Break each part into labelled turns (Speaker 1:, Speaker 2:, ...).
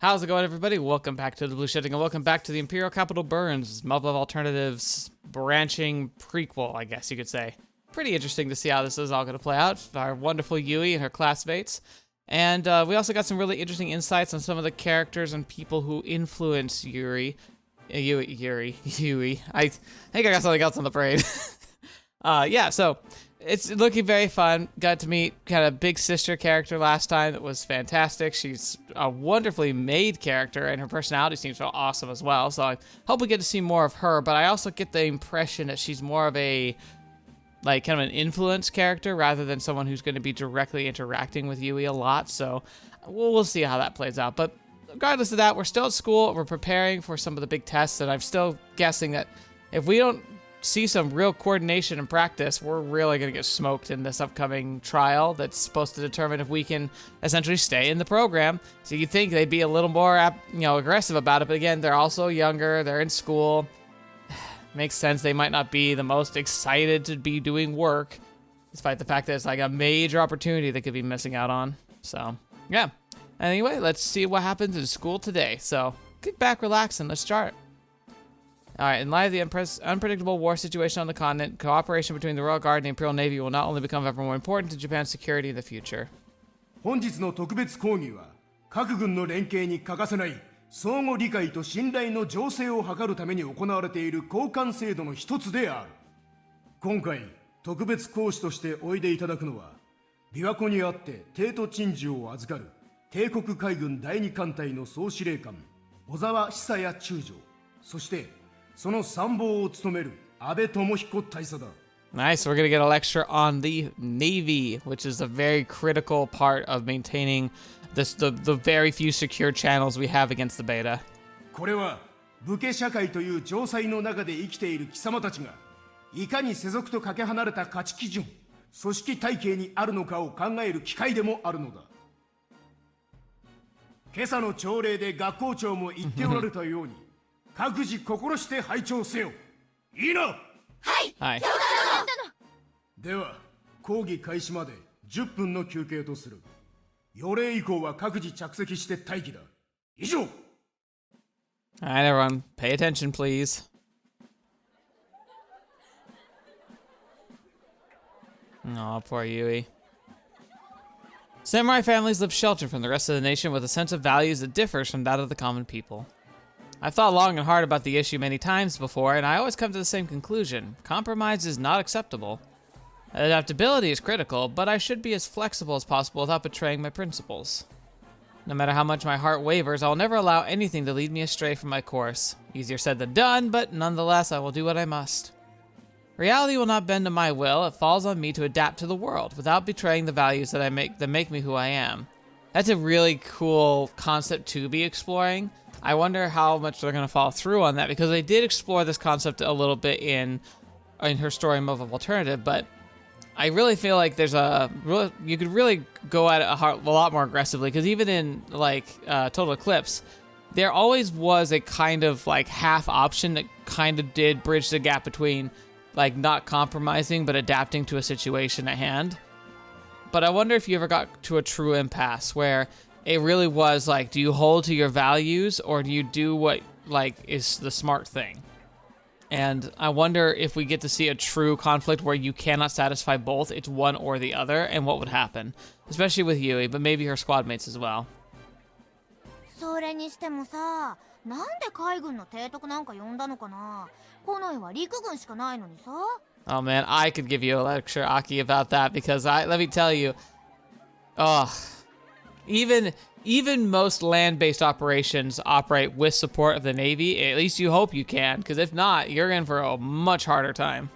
Speaker 1: How's it going, everybody? Welcome back to the Blue Shifting, and welcome back to the Imperial Capital Burns Muv-Luv Alternatives branching prequel, I guess you could say. Pretty interesting to see how this is all going to play out. Our wonderful Yui and her classmates. And we also got some really interesting insights on some of the characters and people who influence Yui. I think I got something else on the brain. Yeah, so it's looking very fun. Got to meet kind of big sister character last time. That was fantastic. She's a wonderfully made character, and her personality seems so awesome as well. So I hope we get to see more of her, but I also get the impression that she's more of a, like, kind of an influence character rather than someone who's going to be directly interacting with Yui a lot. So we'll see how that plays out. But regardless of that, we're still at school. We're preparing for some of the big tests, and I'm still guessing that if we don't see some real coordination and practice, we're really going to get smoked in this upcoming trial that's supposed to determine if we can essentially stay in the program. So you'd think they'd be a little more, aggressive about it, but again, they're also younger, they're in school. Makes sense they might not be the most excited to be doing work, despite the fact that it's like a major opportunity they could be missing out on. So, yeah. Anyway, let's see what happens in school today. So, kick back, relax, and let's start. Alright, in light of the unpredictable war situation on the continent, cooperation between the Royal Guard and the Imperial Navy will not only become ever more important to Japan's security in the future.
Speaker 2: 本日の特別講義は各軍の連携に欠かせない相互理解と信頼の醸成を図るために行われている交換制度の一つである。今回特別講師としておいでいただくのは、琵琶湖にあって帝都鎮守を預かる帝国海軍第二艦隊の総司令官小沢久也中将、そしてその参謀を務める安倍智彦大佐だ。
Speaker 1: Nice, we're going to get a lecture on the Navy, which is a very critical part of maintaining the very few secure channels we have against the beta.
Speaker 2: これは武家社会という城塞の中で生きている貴様たちがいかに世俗とかけ離れた価値基準、組織体系にあるのかを考える機会でもあるのだ。今朝の朝礼で学校長も言っておられたように各自心して拝聴せよ。いいな。
Speaker 1: はい。
Speaker 2: では講義開始まで10分の休憩とする。予令以降は各自着席して待機だ。以上。
Speaker 1: Alright, everyone, pay attention, please. Aw, poor Yui. Samurai families live sheltered from the rest of the nation with a sense of values that differs from that of the common people. I've thought long and hard about the issue many times before, and I always come to the same conclusion. Compromise is not acceptable. Adaptability is critical, but I should be as flexible as possible without betraying my principles. No matter how much my heart wavers, I will never allow anything to lead me astray from my course. Easier said than done, but nonetheless, I will do what I must. Reality will not bend to my will. It falls on me to adapt to the world without betraying the values that make me who I am. That's a really cool concept to be exploring. I wonder how much they're going to follow through on that, because they did explore this concept a little bit in her story Muv-Luv Alternative, but I really feel like you could really go at it a lot more aggressively, because even in Total Eclipse, there always was a kind of like half option that kind of did bridge the gap between like not compromising but adapting to a situation at hand. But I wonder if you ever got to a true impasse where it really was like, do you hold to your values or do you do what like is the smart thing? And I wonder if we get to see a true conflict where you cannot satisfy both, it's one or the other, and what would happen. Especially with Yui, but maybe her squad mates as well.
Speaker 3: それにしてもさ、なんで海軍の提督なんか呼んだのかな。近衛は陸軍しかないのにさ。
Speaker 1: Oh man, I could give you a lecture, Aki, about that, because let me tell you, even most land-based operations operate with support of the Navy. At least you hope you can, because if not, you're in for a much harder time.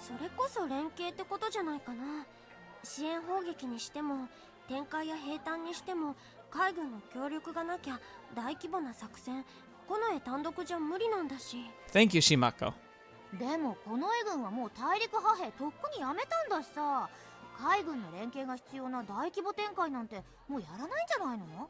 Speaker 4: それこそ連携ってことじゃないかな。支援砲撃にしても、展開や兵站にしても、海軍の協力がなきゃ大規模な作戦、近衛単独じゃ無理なんだし。
Speaker 1: Thank you, Shimako.
Speaker 3: でも近衛軍はもう大陸派兵とっくにやめたんだしさ。海軍の連携が必要な大規模展開なんてもうやらないんじゃないの？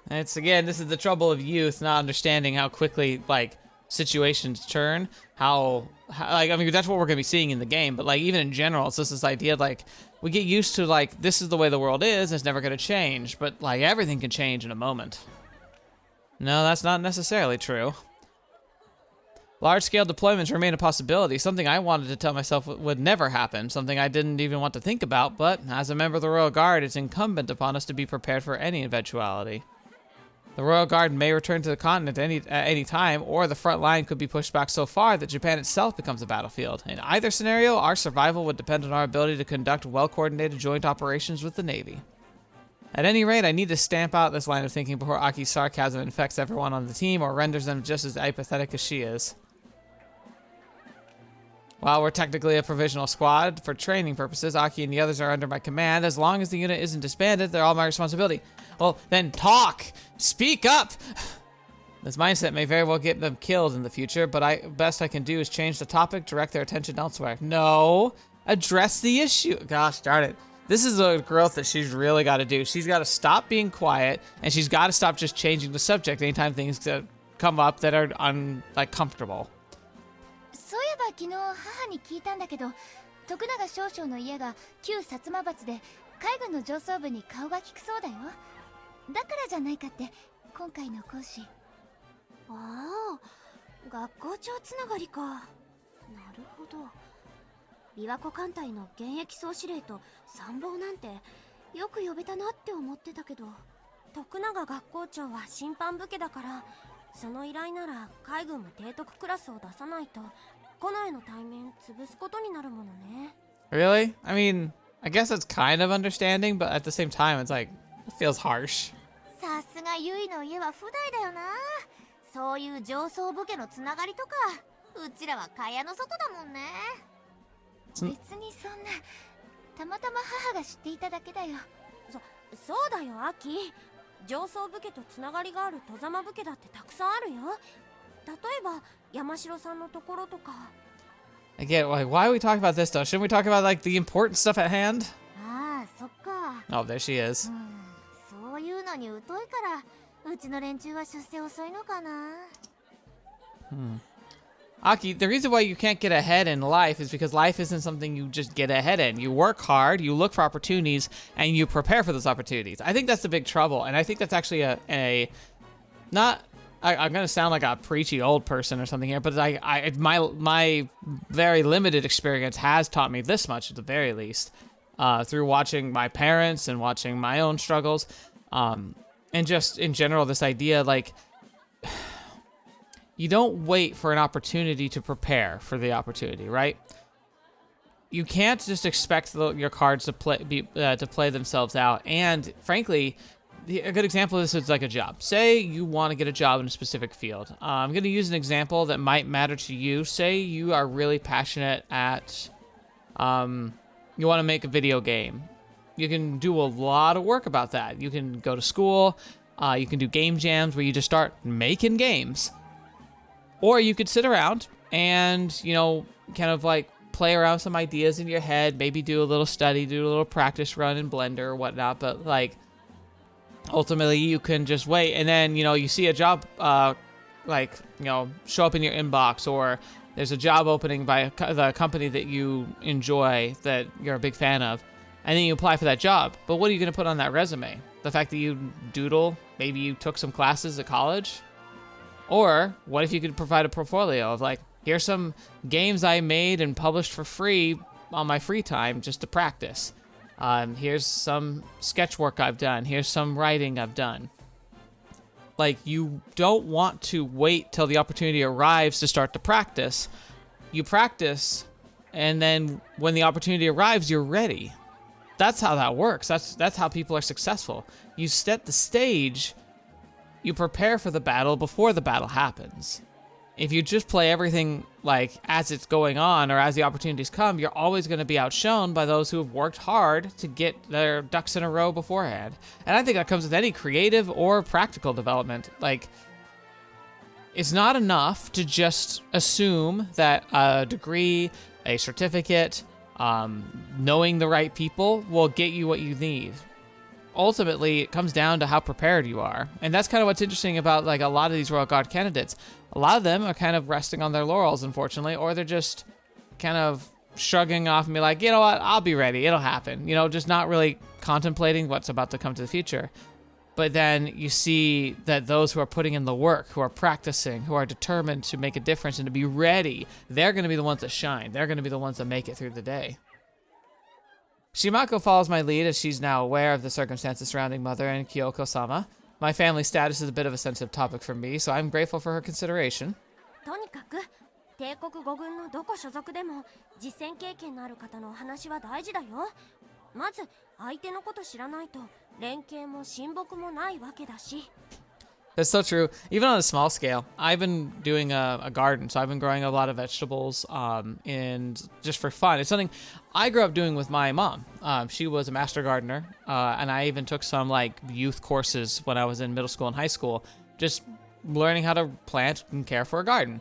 Speaker 1: It's again, this is the trouble of youth not understanding how quickly like situations turn, like, I mean, that's what we're gonna be seeing in the game, but like even in general, it's just this idea like we get used to like this is the way the world is, it's never gonna change, but like everything can change in a moment. No, that's not necessarily true. Large-scale deployments remain a possibility, something I wanted to tell myself would never happen, something I didn't even want to think about, but as a member of the Royal Guard, it's incumbent upon us to be prepared for any eventuality. The Royal Guard may return to the continent at any time, or the front line could be pushed back so far that Japan itself becomes a battlefield. In either scenario, our survival would depend on our ability to conduct well-coordinated joint operations with the Navy. At any rate, I need to stamp out this line of thinking before Aki's sarcasm infects everyone on the team or renders them just as apathetic as she is. While we're technically a provisional squad, for training purposes, Aki and the others are under my command. As long as the unit isn't disbanded, they're all my responsibility. Well, then talk! Speak up! This mindset may very well get them killed in the future, but best I can do is change the topic, direct their attention elsewhere. No! Address the issue! Gosh darn it. This is a growth that she's really got to do. She's got to stop being quiet, and she's got to stop just changing the subject anytime things come up that are comfortable.
Speaker 3: そういえば昨日母に聞いたんだけど、徳永少将の家が旧薩摩閥で海軍の上層部に顔が利くそうだよ。だからじゃないかって今回の講師。
Speaker 4: ああ、学校長つながりか。なるほど。琵琶湖艦隊の現役総司令と参謀なんてよく呼べたなって思ってたけど、徳永学校長は審判武家だから、その依頼なら海軍も提督クラスを出さないと近衛の対面潰すことになるものね。
Speaker 1: Really? I mean, I guess it's kind of understanding, but at the same time, it's like, it feels harsh.
Speaker 3: さすがユイの家は不代だよな。そういう上層部家のつながりとか、うちらは蚊帳の外だもんね。別にそんな、たまたま母が知っていただけだよ。
Speaker 4: そうだよ、アキ。上層武家とつながりがある外様武家だってたくさんあるよ。例えば山城さんのところとか。
Speaker 1: Again, like, why are we talking about this though? Shouldn't we talk about like the important stuff at hand?
Speaker 3: ああ、そっか。
Speaker 1: Oh, there she is.
Speaker 3: そういうのに疎いから、うちの連中は出世遅いのかな。
Speaker 1: Aki, the reason why you can't get ahead in life is because life isn't something you just get ahead in. You work hard, you look for opportunities, and you prepare for those opportunities. I think that's the big trouble, and I think that's actually I'm gonna sound like a preachy old person or something here, but my very limited experience has taught me this much at the very least, through watching my parents and watching my own struggles, and just in general this idea like. You don't wait for an opportunity to prepare for the opportunity, right? You can't just expect your cards to play themselves out. And frankly, a good example of this is like a job. Say you want to get a job in a specific field. I'm going to use an example that might matter to you. Say you are really passionate at, you want to make a video game. You can do a lot of work about that. You can go to school. You can do game jams where you just start making games. Or you could sit around and, kind of like play around with some ideas in your head, maybe do a little study, do a little practice run in Blender or whatnot, but like ultimately you can just wait and then, you see a job, show up in your inbox, or there's a job opening by the company that you enjoy, that you're a big fan of, and then you apply for that job. But what are you going to put on that resume? The fact that you doodle, maybe you took some classes at college? Or what if you could provide a portfolio of like, here's some games I made and published for free on my free time just to practice. Here's some sketch work I've done. Here's some writing I've done. Like, you don't want to wait till the opportunity arrives to start to practice. You practice, and then when the opportunity arrives, you're ready. That's how that works. That's how people are successful. You set the stage. You prepare for the battle before the battle happens. If you just play everything like as it's going on or as the opportunities come, you're always going to be outshone by those who have worked hard to get their ducks in a row beforehand. And I think that comes with any creative or practical development. Like, it's not enough to just assume that a degree, a certificate, knowing the right people will get you what you need. ultimately it comes down to how prepared you are. And that's kind of what's interesting about like a lot of these Royal Guard candidates. A lot of them are kind of resting on their laurels, unfortunately, or they're just kind of shrugging off and be like, you know what, I'll be ready, it'll happen. You know, just not really contemplating what's about to come to the future. But then you see that those who are putting in the work, who are practicing, who are determined to make a difference and to be ready, they're going to be the ones that shine. They're going to be the ones that make it through the day. Shimako follows my lead as she's now aware of the circumstances surrounding Mother and Kyoko-sama. My family status is a bit of a sensitive topic for me, so I'm grateful for her consideration.
Speaker 4: とにかく帝国5軍のどこ所属でも実戦経験のある方のお話は大事だよ。まず相手のこと知らないと連携も親睦もないわけだし。
Speaker 1: That's so true. Even on a small scale, I've been doing a garden, so I've been growing a lot of vegetables, and just for fun. It's something I grew up doing with my mom. She was a master gardener, and I even took some like youth courses when I was in middle school and high school, just learning how to plant and care for a garden.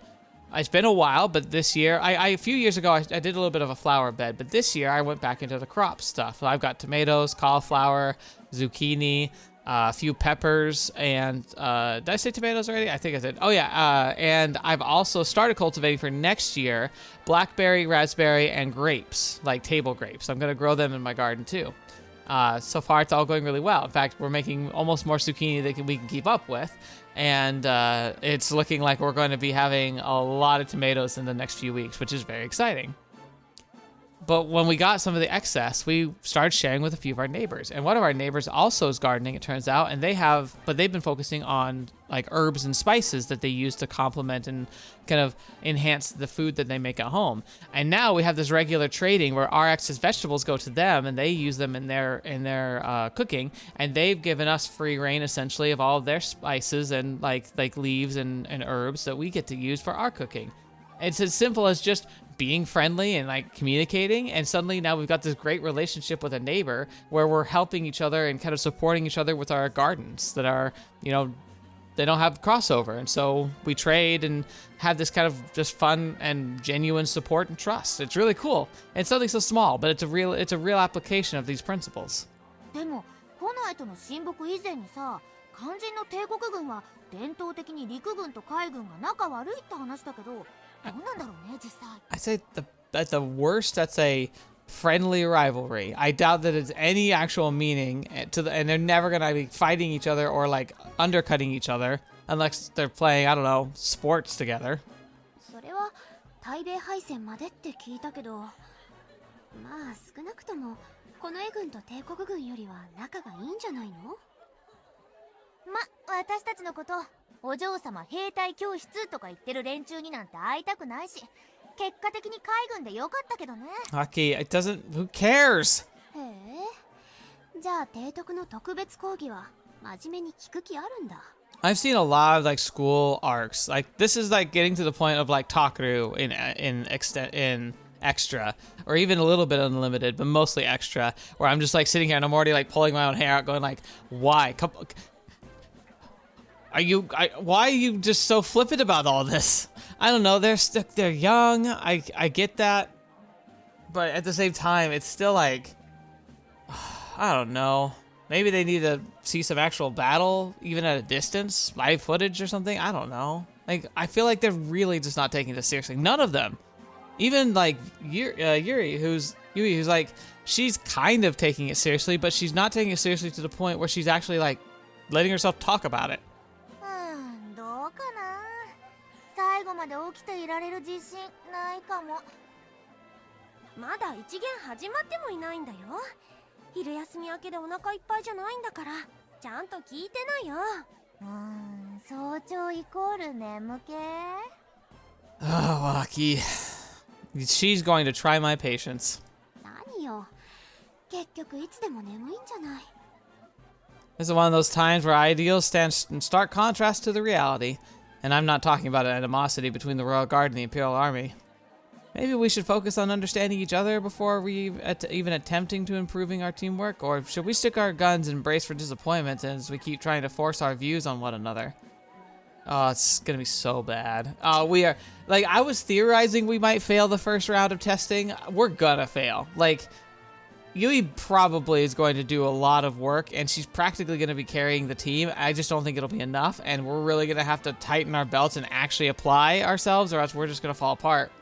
Speaker 1: It's been a while, but this year, a few years ago, I did a little bit of a flower bed, but this year I went back into the crop stuff. I've got tomatoes, cauliflower, zucchini, a few peppers, and did I say tomatoes already? I think I did. Oh yeah, and I've also started cultivating for next year blackberry, raspberry, and grapes, like table grapes. I'm gonna grow them in my garden too. So far, it's all going really well. In fact, we're making almost more zucchini than we can keep up with, and it's looking like we're going to be having a lot of tomatoes in the next few weeks, which is very exciting. But when we got some of the excess, we started sharing with a few of our neighbors. And one of our neighbors also is gardening, it turns out, and they've been focusing on like herbs and spices that they use to complement and kind of enhance the food that they make at home. And now we have this regular trading where our excess vegetables go to them and they use them in their cooking, and they've given us free reign essentially of all of their spices and like leaves and herbs that we get to use for our cooking. It's as simple as just being friendly and like communicating, and suddenly now we've got this great relationship with a neighbor where we're helping each other and kind of supporting each other with our gardens that are, you know, they don't have crossover, and so we trade and have this kind of just fun and genuine support and trust. It's really cool. It's something so small, but it's a real application of these principles.
Speaker 3: でもコナイとの親睦以前にさ、肝心の帝国軍は伝統的に陸軍と海軍が仲悪いって話だけど、どうなんだろうね実際。
Speaker 1: I'd say at the worst, that's a friendly rivalry. I doubt that it's any actual meaning and they're never gonna be fighting each other or like undercutting each other unless they're playing, I don't know, sports together.
Speaker 3: それは対米敗戦までって聞いたけど、まあ少なくともこの絵軍と帝国軍よりは仲がいいんじゃないの？ま、私たちのことお嬢様兵隊教室とか言ってる連中になんて会いたくないし、結果的に海軍でよかったけどね。
Speaker 1: Aki, it doesn't. Who cares?
Speaker 3: へえ。じゃあ提督の特別講義は真面目に聞く気あるんだ。
Speaker 1: I've seen a lot of like school arcs. Like this is like getting to the point of like Takaru in extra, or even a little bit unlimited, but mostly extra, where I'm just like sitting here and I'm already like pulling my own hair out, going like, why? Why are you just so flippant about all this? I don't know. They're young. I get that, but at the same time, it's still like, I don't know. Maybe they need to see some actual battle, even at a distance, live footage or something. I don't know. Like, I feel like they're really just not taking this seriously. None of them. Even like Yui, who's like, she's kind of taking it seriously, but she's not taking it seriously to the point where she's actually like letting herself talk about it.
Speaker 3: どうかな。最後まで起きていられる自信ないかも。
Speaker 4: まだ一元始まってもいないんだよ。昼休み明けでお腹いっぱいじゃないんだから、ちゃんと聞いてなよ。
Speaker 3: 早朝イコール眠気。
Speaker 1: Oh, Aki. She's going to try my patience.
Speaker 3: 何よ。結局いつでも眠いんじゃない。
Speaker 1: This is one of those times where ideals stand in stark contrast to the reality. And I'm not talking about an animosity between the Royal Guard and the Imperial Army. Maybe we should focus on understanding each other before we even attempting to improving our teamwork, or should we stick our guns and brace for disappointment as we keep trying to force our views on one another? Oh, it's gonna be so bad. We are, like, I was theorizing we might fail the first round of testing. We're gonna fail. Like, Yui probably is going to do a lot of work, and she's practically going to be carrying the team. I just don't think it'll be enough, and we're really going to have to tighten our belts and actually apply ourselves, or else we're just going to fall apart.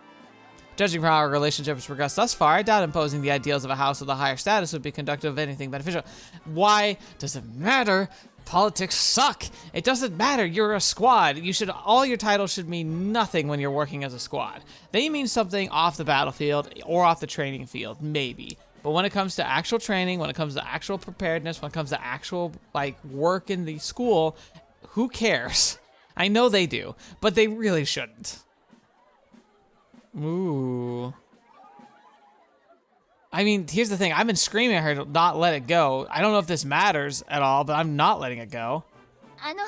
Speaker 1: Judging from how our relationship has progressed thus far, I doubt imposing the ideals of a house with a higher status would be conductive of anything beneficial. Why does it matter? Politics suck. It doesn't matter. You're a squad. All your titles should mean nothing when you're working as a squad. They mean something off the battlefield or off the training field, maybe. But when it comes to actual training, when it comes to actual preparedness, when it comes to actual like work in the school, who cares? I know they do, but they really shouldn't. Ooh. I mean, here's the thing. I've been screaming at her to not let it go. I don't know if this matters at all, but I'm not letting it go.
Speaker 3: みんな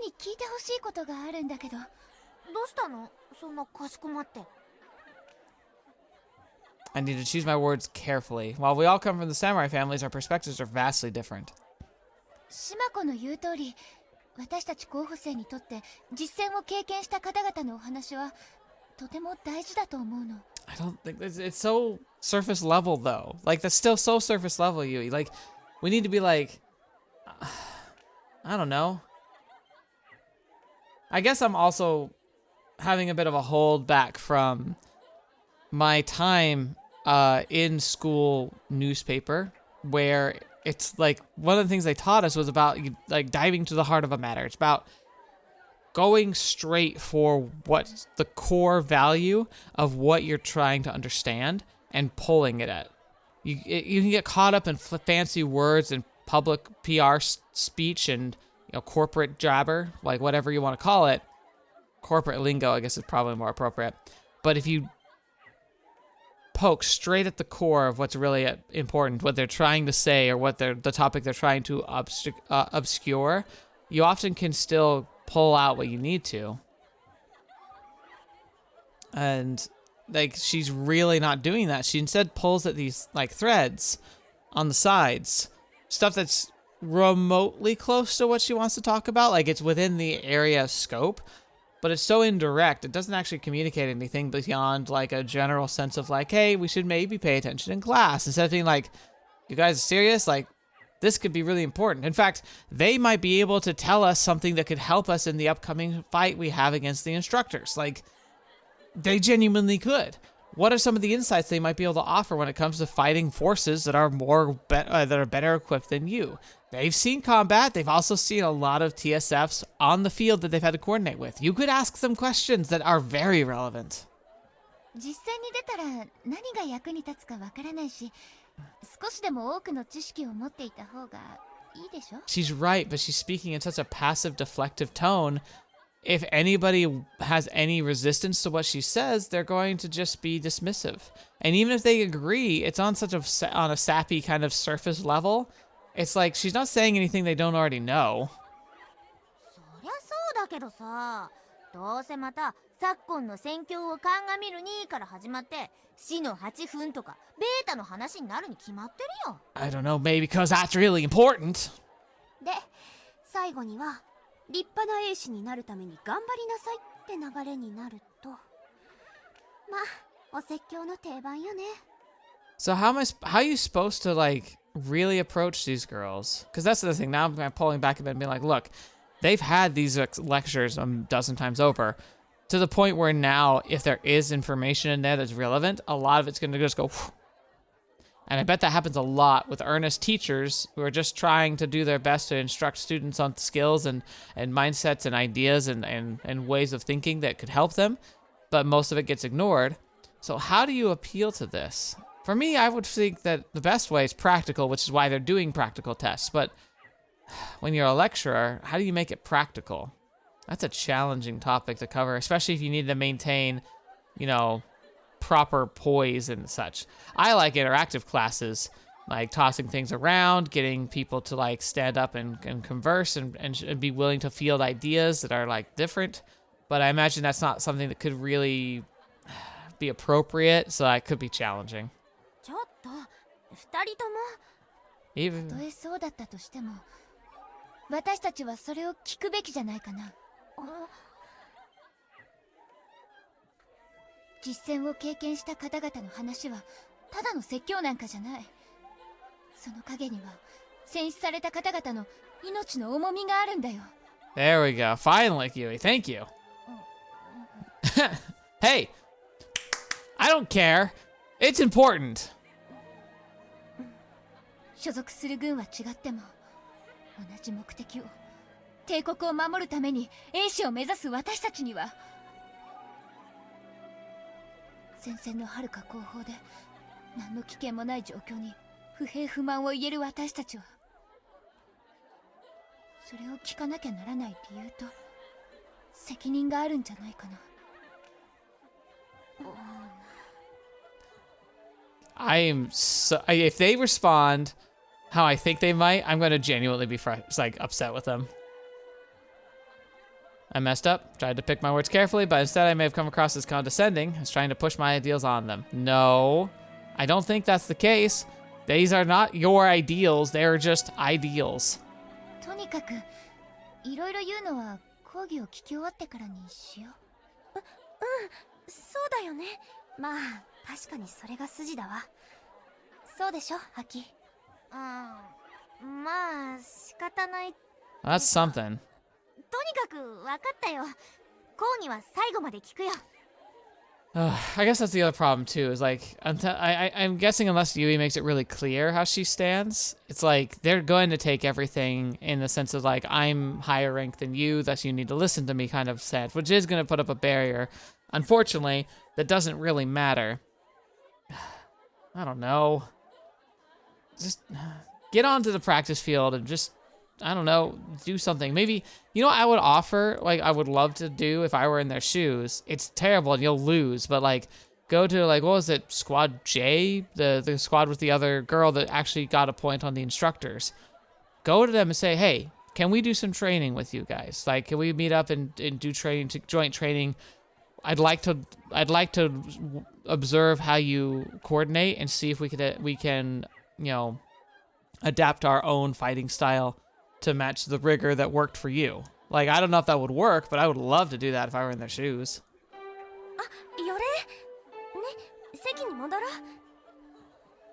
Speaker 3: に聞いてほしいことがあるんだけど、どうしたの？そんなかしこまって。
Speaker 1: I need to choose my words carefully. While we all come from the samurai families, our perspectives are vastly different.
Speaker 3: 島子の言う通り、私たち候補生にとって実践を経験した方々のお話はとても大事だと思うの。
Speaker 1: I don't think it's so surface level though. Like that's still so surface level, Yui. Like we need to be like, I don't know. I guess I'm also having a bit of a hold back from my time in school newspaper, where it's like one of the things they taught us was about like diving to the heart of a matter. It's about going straight for what's the core value of what you're trying to understand and pulling it at. You can get caught up in fancy words and public PR speech and corporate jabber, like whatever you want to call it. Corporate lingo, I guess, is probably more appropriate. But if you poke straight at the core of what's really important, what they're trying to say or what the topic they're trying to obscure, you often can still pull out what you need to. And like she's really not doing that. She instead pulls at these like threads on the sides, stuff that's remotely close to what she wants to talk about. Like it's within the area of scope, but it's so indirect. It doesn't actually communicate anything beyond like a general sense of like, hey, we should maybe pay attention in class, instead of being like, you guys are serious? Like, this could be really important. In fact, they might be able to tell us something that could help us in the upcoming fight we have against the instructors. Like, they genuinely could. What are some of the insights they might be able to offer when it comes to fighting forces that are better equipped than you? They've seen combat. They've also seen a lot of TSFs on the field that they've had to coordinate with. You could ask them questions that are very relevant.
Speaker 3: 実際に出たら何が役に立つかわからないし、少しでも多くの知識を持っていた方がいいでしょ? She's right, but she's speaking in such a passive, deflective tone. If anybody has any resistance to what she says, they're going to just be dismissive. And even if they agree, it's on such on a sappy kind of surface level. It's like she's not saying anything they don't already know. そりゃそうだけどさ、どうせまた昨今の戦況を鑑みるにから始まって死の8分とかベータの話になるに決まってるよ。
Speaker 1: I don't know, maybe because that's really important.
Speaker 4: で、最後には立派な英士になるために頑張りなさいって流れになると、まあお説教の定番よね。
Speaker 1: So how are you supposed to like really approach these girls? Because that's the thing. Now I'm kind of pulling back a bit and being like, look, they've had these lectures a dozen times over, to the point where now if there is information in there that's relevant, a lot of it's going to just go. And I bet that happens a lot with earnest teachers who are just trying to do their best to instruct students on skills and mindsets and ideas and ways of thinking that could help them, but most of it gets ignored. So how do you appeal to this? For me, I would think that the best way is practical, which is why they're doing practical tests. But when you're a lecturer, how do you make it practical? That's a challenging topic to cover, especially if you need to maintain, proper poise and such. I like interactive classes, like tossing things around, getting people to like stand up and converse and be willing to field ideas that are like different. But I imagine that's not something that could really be appropriate, so that could be challenging.
Speaker 4: ちょっと、二人とも。
Speaker 1: Even
Speaker 3: たとえそうだったとしても、私たちはそれを聞くべきじゃないかな。実践を経験した方々の話はただの説教なんかじゃない。その陰には戦死された方々の命の重みがあるんだよ。
Speaker 1: There we go. Finally, Yui. Thank you. Hey, I don't care. It's important.
Speaker 3: 所属する軍は違っても同じ目的を、帝国を守るために英士を目指す私たちには、前線の遥か後方で何の危険もない状況に不平不満を言える私たちは、それを聞かなきゃならない理由と責任があるんじゃないかな。
Speaker 1: If they respond how I think they might, I'm gonna genuinely be like upset with them. I messed up, tried to pick my words carefully, but instead I may have come across as condescending, as trying to push my ideals on them. No, I don't think that's the case. These are not your ideals, they're just ideals.
Speaker 3: とにかくいろいろ言うのは講義を聞き終わってからにしよう。
Speaker 4: そうだよね。まあ確かにそれが筋だわ。
Speaker 3: そうでしょ、ハキ。まあ仕方ない。
Speaker 1: That's something.
Speaker 3: とにかく分かったよ。講義は最後まで聞くよ。
Speaker 1: I guess that's the other problem too, is like, I'm guessing unless Yui makes it really clear how she stands, it's like they're going to take everything in the sense of like, I'm higher ranked than you, thus you need to listen to me kind of sense, which is going to put up a barrier. Unfortunately, that doesn't really matter. I don't know. Just get onto the practice field and just, I don't know, do something. Maybe, you know what I would offer, like I would love to do if I were in their shoes? It's terrible and you'll lose, but like go to like, what was it, Squad J? The squad with the other girl that actually got a point on the instructors. Go to them and say, hey, can we do some training with you guys? Like, can we meet up and do training, joint training? I'd like to observe how you coordinate and see if we can, you know, adapt our own fighting style to match the rigor that worked for you. Like, I don't know if that would work, but I would love to do that if I were in their shoes.
Speaker 4: よれね、席に戻ろ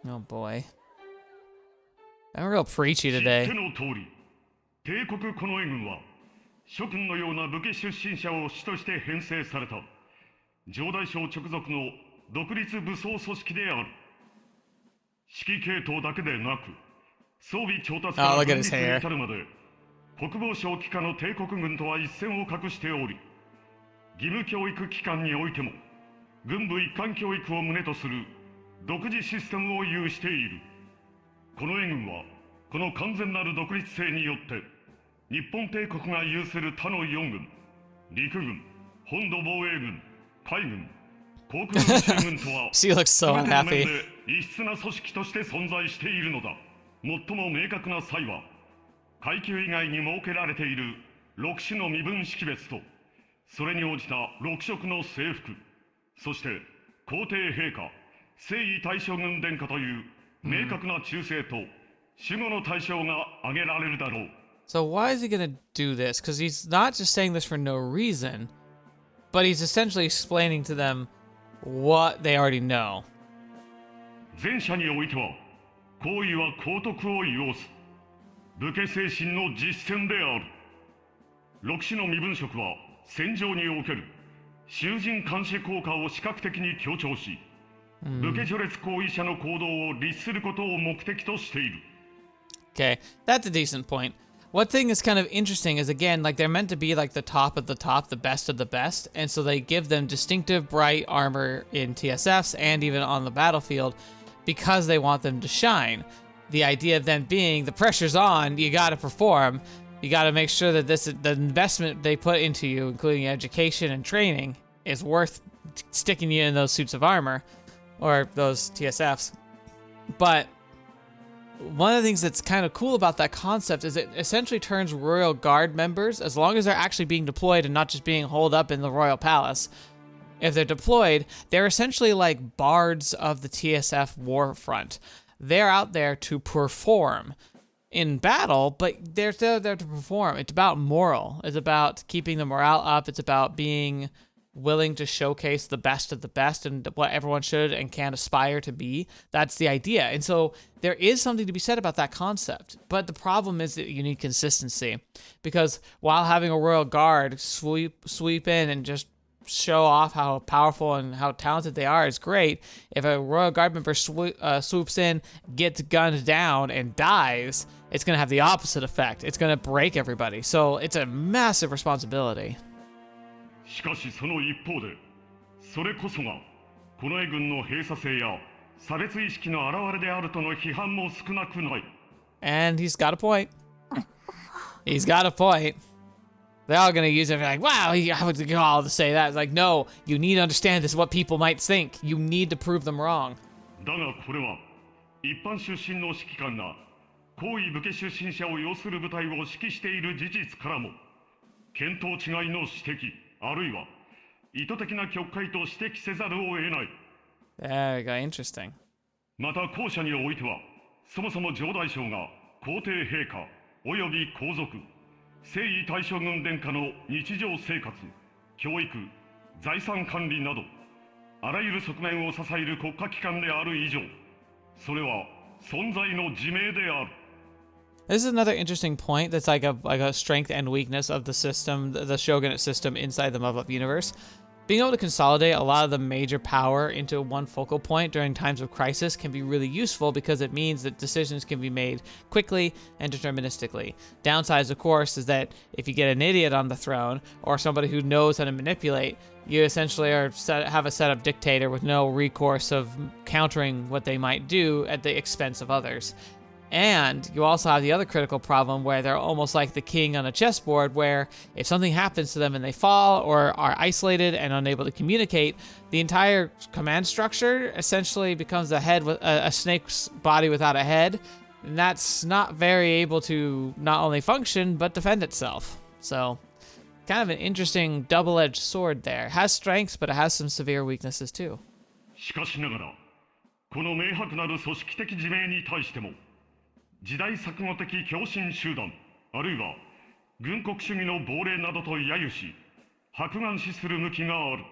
Speaker 4: う。
Speaker 1: Oh boy. I'm real preachy today.
Speaker 5: 知っての通り、帝国近衛軍は諸君のような武家出身者を主として編成された上大将直属の独立武装組織である。指揮系統だけでなく、装備調達から軍立に至るまで国防省機下の帝国軍とは一線を画しており、義務教育機関においても軍部一貫教育を旨とする独自システムを有している。近衛軍はこの完全なる独立性によって日本帝国が有する他の4軍、陸軍、本土防衛軍、海軍、航空宇宙軍とは
Speaker 1: She looks so
Speaker 5: 全ての面
Speaker 1: unhappy.
Speaker 5: で異質な組織として存在しているのだ。最も明確な際は階級以外に設けられている6種の身分識別とそれに応じた6色の制服、そして皇帝陛下、征夷大将軍殿下という明確な忠誠と守護の対象が挙げられるだろう。
Speaker 1: So why is he gonna do this? Because he's not just saying this for no reason, but he's essentially explaining to them what they already know.
Speaker 5: 前者においては行為は皇徳を要す武家精神の実践である。6種の身分職は戦場における囚人監視効果を視覚的に強調し、武家序列行為者の行動を律することを目的としている。
Speaker 1: Okay, that's a decent point. One thing that's kind of interesting is, again, like they're meant to be like the top of the top, the best of the best, and so they give them distinctive bright armor in TSFs and even on the battlefield because they want them to shine. The idea of them being the pressure's on, you gotta perform, you gotta make sure that the investment they put into you, including education and training, is worth sticking you in those suits of armor or those TSFs. But one of the things that's kind of cool about that concept is it essentially turns Royal Guard members, as long as they're actually being deployed and not just being holed up in the Royal Palace, if they're deployed, they're essentially like bards of the TSF war front. They're out there to perform in battle, but they're still there to perform. It's about moral. It's about keeping the morale up. It's about being, willing to showcase the best of the best and what everyone should and can aspire to be. That's the idea. And so there is something to be said about that concept. But the problem is that you need consistency, because while having a royal guard sweep in and just show off how powerful and how talented they are is great, if a royal guard member swoops in, gets gunned down, and dies, it's going to have the opposite effect. It's going to break everybody. So it's a massive responsibility.
Speaker 5: しかしその一方で、それこそが近衛軍の閉鎖性や差別意識の表れであるとの批判も少なくない。
Speaker 1: And he's got a point. He's got a point. They're all going to use it and be like, wow, how would you all to say that? It's like, no, you need to understand this is what people might think. You need to prove them wrong.
Speaker 5: だがこれは一般出身の指揮官が高位武家出身者を要する部隊を指揮している事実からも、見当違いの指摘、あるいは意図的な曲解と指摘せざるを得ない。
Speaker 1: There we go. Interesting.
Speaker 5: また後者においては、そもそも上大将が皇帝陛下および皇族、征夷大将軍殿下の日常生活、教育、財産管理など、あらゆる側面を支える国家機関である以上、それは存在の自明である。
Speaker 1: This is another interesting point that's like a strength and weakness of the system, the shogunate system inside the Muv-Luv universe. Being able to consolidate a lot of the major power into one focal point during times of crisis can be really useful, because it means that decisions can be made quickly and deterministically. Downsides, of course, is that if you get an idiot on the throne or somebody who knows how to manipulate, you essentially have a set-up dictator with no recourse of countering what they might do at the expense of others. And you also have the other critical problem where they're almost like the king on a chessboard, where if something happens to them and they fall or are isolated and unable to communicate, the entire command structure essentially becomes a head with a snake's body without a head. And that's not very able to not only function, but defend itself. So kind of an interesting double-edged sword there. It has strengths, but it has some severe weaknesses too.
Speaker 5: しかしながら、この明白なる組織的自明に対しても、時代錯誤的狂信集団、あるいは軍国主義の亡霊などと揶揄し、白眼視する向きがある。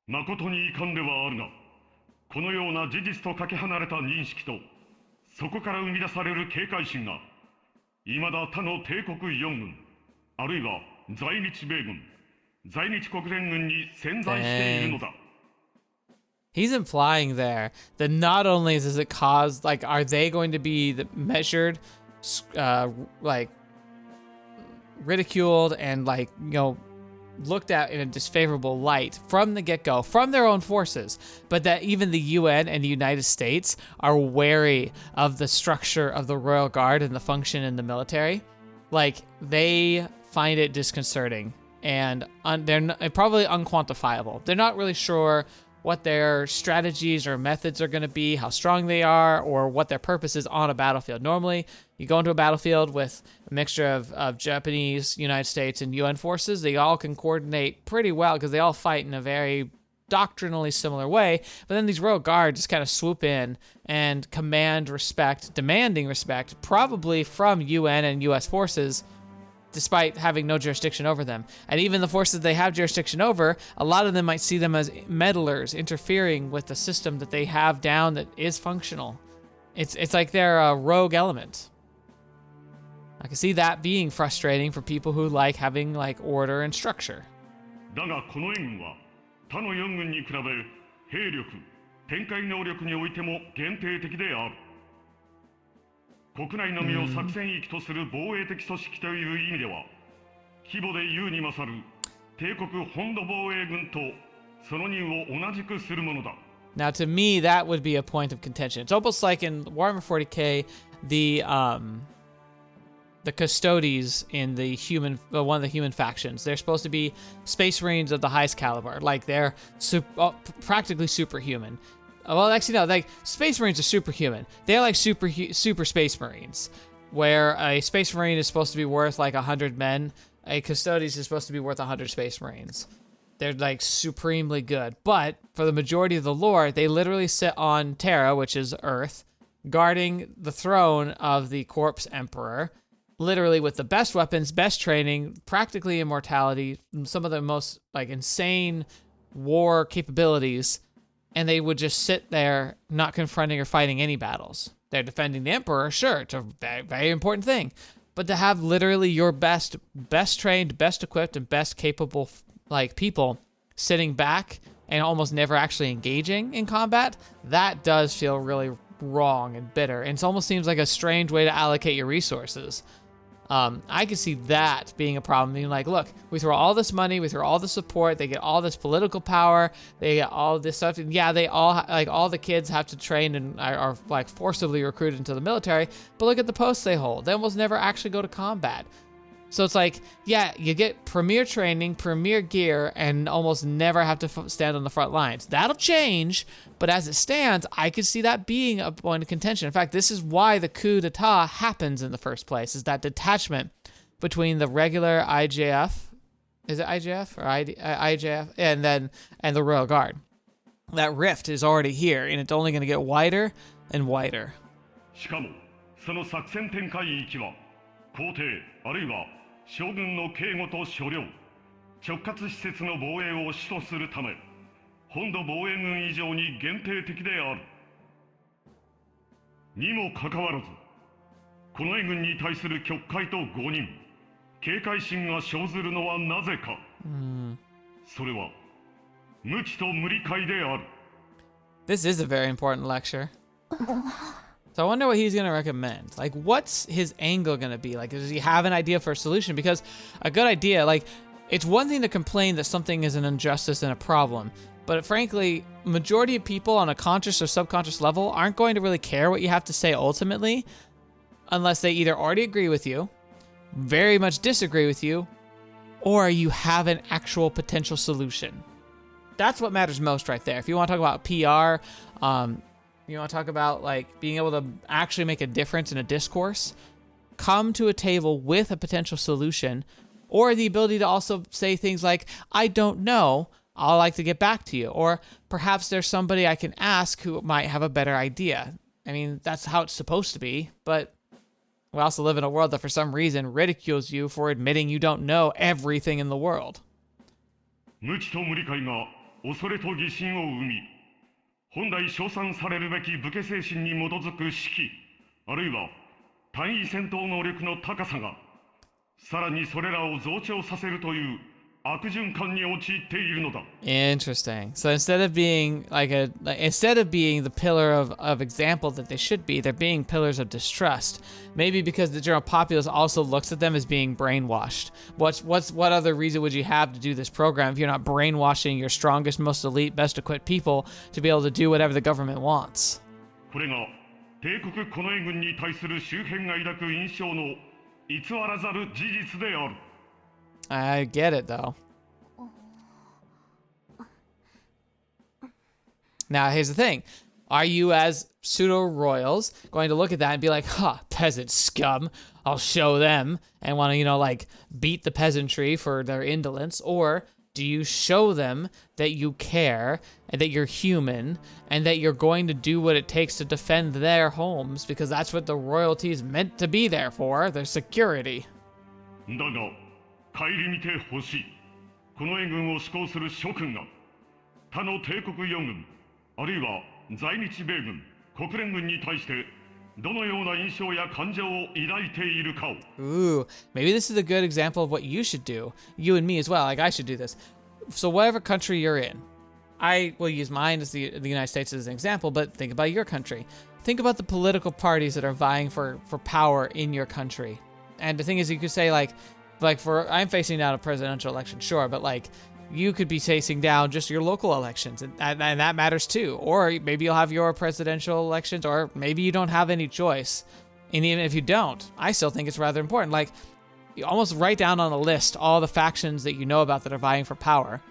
Speaker 5: 誠に遺憾ではあるが、このような事実とかけ離れた認識と、そこから生み出される警戒心が、未だ他の帝国四軍、あるいは在日米軍、在日国連軍に潜在しているのだ。
Speaker 1: He's implying there that not only does it cause, like, are they going to be measured, like, ridiculed and, like, you know, looked at in a disfavorable light from the get-go, from their own forces, but that even the UN and the United States are wary of the structure of the Royal Guard and the function in the military. Like, they find it disconcerting, and they're probably unquantifiable. They're not really sure what their strategies or methods are going to be, how strong they are, or what their purpose is on a battlefield. Normally, you go into a battlefield with a mixture of Japanese, United States, and UN forces. They all can coordinate pretty well because they all fight in a very doctrinally similar way. But then these Royal Guard just kind of swoop in and command respect, demanding respect, probably from UN and US forces, despite having no jurisdiction over them. And even the forces they have jurisdiction over, a lot of them might see them as meddlers, interfering with the system that they have down that is functional. It's like they're a rogue element. I can see that being frustrating for people who like having, like, order and structure.
Speaker 5: だがこの援軍は他の四軍に比べ兵力、展開能力においても限定的である。国内のみを作戦域とする防衛的組織という意味では、規模で優に勝る帝国本土防衛軍とその任を同じくするものだ。
Speaker 1: Now, to me, that would be a point of contention. It's almost like in Warhammer 40k, the Custodes in the one of the human factions. They're supposed to be Space Marines of the highest caliber. Like, they're practically superhuman. Well, actually, no. Like, Space Marines are superhuman. They're like super Space Marines, where a Space Marine is supposed to be worth like 100 men. A Custodes is supposed to be worth 100 Space Marines. They're like supremely good. But for the majority of the lore, they literally sit on Terra, which is Earth, guarding the throne of the Corpse Emperor, literally with the best weapons, best training, practically immortality, some of the most like insane war capabilities, and they would just sit there not confronting or fighting any battles. They're defending the Emperor, sure, it's a very, very important thing. But to have literally your best trained, best equipped, and best capable like people sitting back and almost never actually engaging in combat, that does feel really wrong and bitter. And it almost seems like a strange way to allocate your resources. I could see that being a problem. Being like, look, we throw all this money, we throw all the support, they get all this political power, they get all this stuff. And yeah, they all, like, all the kids have to train and are like forcibly recruited into the military. But look at the posts they hold. They almost never actually go to combat. So it's like, yeah, you get premier training, premier gear, and almost never have to stand on the front lines. That'll change, but as it stands, I could see that being a point of contention. In fact, this is why the coup d'etat happens in the first place, is that detachment between the regular IJF, is it IJF or IJF, and the Royal Guard. That rift is already here, and it's only going to get wider and wider.
Speaker 5: しかもその作戦展開域は皇帝あるいは将軍の警護と所領直轄施設の防衛を主とするため本土防衛軍以上に限定的であるにもかかわらず近衛軍に対する曲解と誤認警戒心が生ずるのはなぜか、それは無知と無理解である
Speaker 1: This is a very important lecture. So I wonder what he's going to recommend. Like, what's his angle going to be? Like, does he have an idea for a solution? Because a good idea, like, it's one thing to complain that something is an injustice and a problem. But frankly, majority of people on a conscious or subconscious level aren't going to really care what you have to say ultimately, unless they either already agree with you, very much disagree with you, or you have an actual potential solution. That's what matters most right there. If you want to talk about PR, you want to talk about like being able to actually make a difference in a discourse, come to a table with a potential solution, or the ability to also say things like, I don't know, I'll like to get back to you, or perhaps there's somebody I can ask who might have a better idea. I mean, that's how it's supposed to be, but we also live in a world that for some reason ridicules you for admitting you don't know everything in the world.
Speaker 5: 無知と無理解が恐れと疑心を生み本来称賛されるべき武家精神に基づく指揮あるいは単位戦闘能力の高さがさらにそれらを増長させるという悪循環に陥っているのだ
Speaker 1: Interesting. So instead of being the pillar of example that they should be, they're being pillars of distrust. Maybe because the general populace also looks at them as being brainwashed. What other reason would you have to do this program if you're not brainwashing your strongest, most elite, best equipped people to be able to do whatever the government wants?
Speaker 5: これが帝国近衛軍に対する周辺が抱く印象の偽らざる事実である
Speaker 1: I get it, though. Now, here's the thing. Are you, as pseudo-royals, going to look at that and be like, peasant scum, I'll show them, and want to, like, beat the peasantry for their indolence? Or do you show them that you care, and that you're human, and that you're going to do what it takes to defend their homes, because that's what the royalty is meant to be there for, their security?
Speaker 5: だが顧みてほしい近衛軍を施行する諸君が他の帝国四軍あるいは在日米軍国連軍に対してどのような印象や感情を抱いているかを
Speaker 1: Ooh, maybe this is a good example of what you should do. You and me as well, like I should do this. So whatever country you're in, I will use mine as the United States as an example, but think about your country. Think about the political parties that are vying for power in your country. And the thing is, you could say like I'm facing down a presidential election, sure, but like you could be facing down just your local elections, and that matters too. Or maybe you'll have your presidential elections, or maybe you don't have any choice. And even if you don't, I still think it's rather important. Like, you almost write down on a list all the factions that you know about that are vying for power,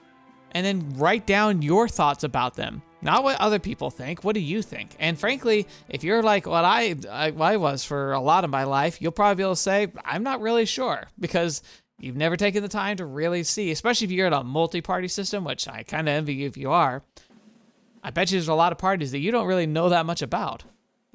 Speaker 1: and then write down your thoughts about them. Not what other people think. What do you think? And frankly, if you're like what I was for a lot of my life, you'll probably be able to say, I'm not really sure, because you've never taken the time to really see, especially if you're in a multi-party system, which I kind of envy you if you are. I bet you there's a lot of parties that you don't really know that much about.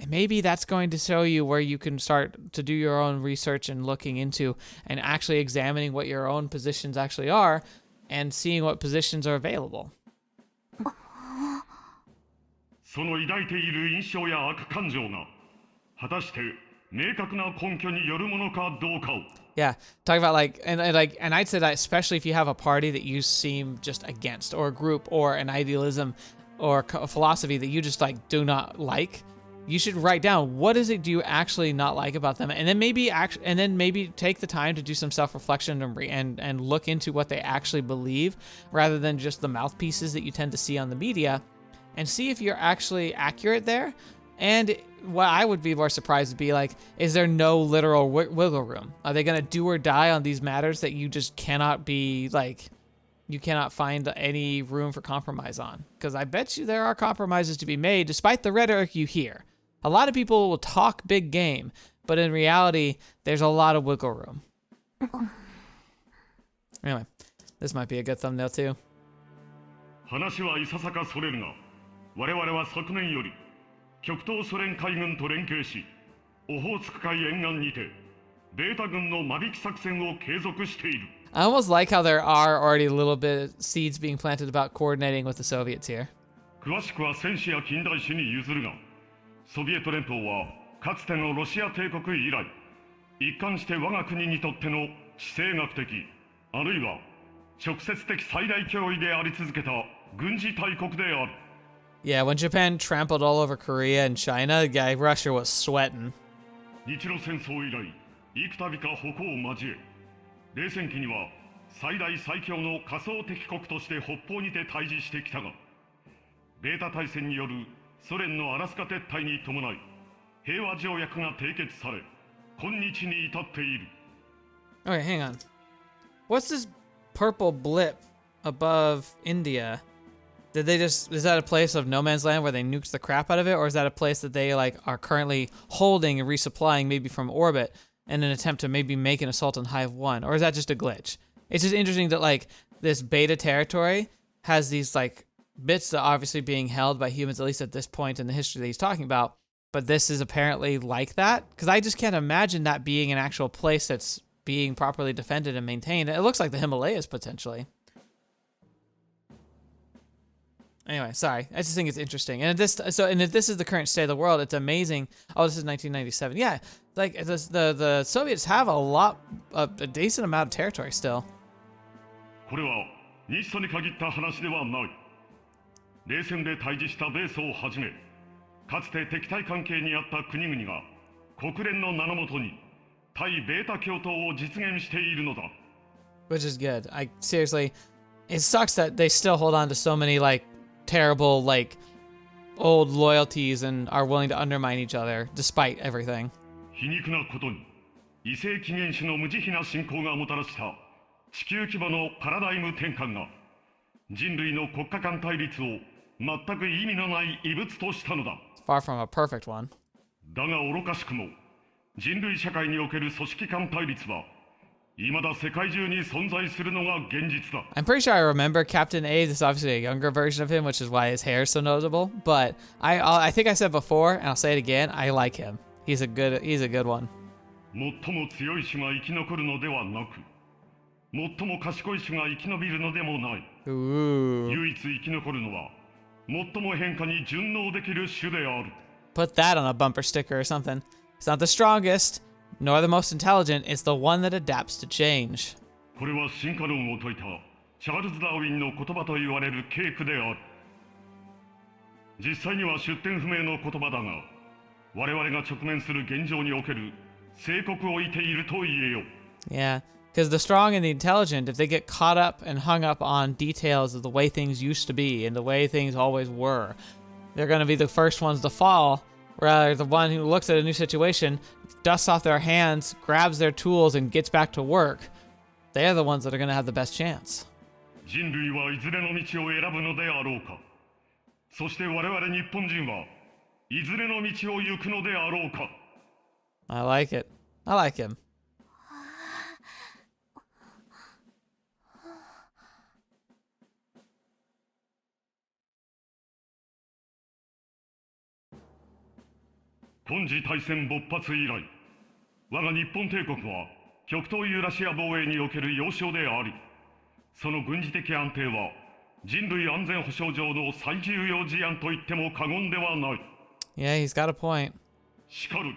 Speaker 1: And maybe that's going to show you where you can start to do your own research and looking into and actually examining what your own positions actually are and seeing what positions are available.
Speaker 5: その抱いている印象や悪感情が果たして明確な根拠によるものかどうかを
Speaker 1: Yeah, talk about and I'd say that especially if you have a party that you seem just against, or a group, or an idealism, or a philosophy that you just like do not like, you should write down what is it do you actually not like about them, and then maybe take the time to do some self-reflection and look into what they actually believe, rather than just the mouthpieces that you tend to see on the media, and see if you're actually accurate there. And what I would be more surprised would be like, is there no literal wiggle room? Are they going to do or die on these matters that you just cannot be like, you cannot find any room for compromise on? Because I bet you there are compromises to be made despite the rhetoric you hear. A lot of people will talk big game, but in reality, there's a lot of wiggle room. Anyway, this might be a good thumbnail too.
Speaker 5: 話はいささかそれるが、我々は昨年より極東ソ連海軍と連携し、オホーツク海沿岸にてベータ軍の間引き作戦を継続している。
Speaker 1: I almost like how there are already a little bit of seeds being planted about coordinating with the Soviets here.
Speaker 5: 詳しくは戦史や近代史に譲るが、ソビエト連邦はかつてのロシア帝国以来、一貫して我が国にとっての地政学的、あるいは直接的最大脅威であり続けた軍事大国である。
Speaker 1: Yeah, when Japan trampled all over Korea and China, Russia was sweating.
Speaker 5: 日露戦争以来、幾度か矛を交え、冷戦期には最大最強の仮想敵国として北方にて対峙してきたが、ベータ大戦によるソ連のアラスカ撤退に伴い、平和条約が締結され、今日に至っている。
Speaker 1: Okay, hang on. What's this purple blip above India? Is that a place of no man's land where they nuked the crap out of it? Or is that a place that they like are currently holding and resupplying maybe from orbit in an attempt to maybe make an assault on Hive 1? Or is that just a glitch? It's just interesting that like this beta territory has these like bits that are obviously being held by humans, at least at this point in the history that he's talking about. But this is apparently like that. Because I just can't imagine that being an actual place that's being properly defended and maintained. It looks like the Himalayas potentially. Anyway, sorry. I just think it's interesting. And if this is the current state of the world, it's amazing. Oh, this is 1997. Yeah, like the Soviets have a decent amount of territory still.
Speaker 5: これは日ソに限った話ではない。冷戦で対峙した米ソをはじめ、かつて敵対関係にあった国々が国連の名のもとに対ベータ共闘を実現しているのだ。
Speaker 1: Which is good. Seriously, it sucks that they still hold on to so many like terrible like old loyalties and are willing to undermine each other despite everything.
Speaker 5: 皮肉なことに、異星起源種の無慈悲な侵攻がもたらした地球規模のパラダイム転換が人類の国家間対立を全く意味のない異物としたのだ。
Speaker 1: Far from a perfect one.
Speaker 5: だが愚かしくも人類社会における組織間対立は未だ世界中に存在するのが現実だ。
Speaker 1: I'm pretty sure I remember Captain A. This is obviously a younger version of him, which is why his hair is so notable. But I think I said before, and I'll say it again, I like him. He's a good one.
Speaker 5: 最も強い種が生き残るのではなく、最も賢い種が生き延びるのでもない。
Speaker 1: Ooh.
Speaker 5: 唯一生き残るのは最も変化に順応できる種である。
Speaker 1: Put that on a bumper sticker or something. It's not the strongest, nor the most intelligent. It's the one that adapts to change.
Speaker 5: これは進化論を説いたチャールズ・ダーウィンの言葉と言われるケークである。実際には出典不明の言葉だが、我々が直面する現状における正国をいていると言えよ。
Speaker 1: Yeah, because the strong and the intelligent, if they get caught up and hung up on details of the way things used to be and the way things always were, they're going to be the first ones to fall. Rather, the one who looks at a new situation, dusts off their hands, grabs their tools, and gets back to work. They're the ones that are going to have the best chance.
Speaker 5: 人類はいずれの道を選ぶのであろうか。そして我々日本人はいずれの道を行くのであろうか。
Speaker 1: I like it. I like him.
Speaker 5: 本次大戦勃発以来、我が日本帝国は極東ユーラシア防衛における要衝であり、その軍事的安定は人類安全保障上の最重要事案と言っても過言ではない。
Speaker 1: Yeah, he's got a point.
Speaker 5: しかる。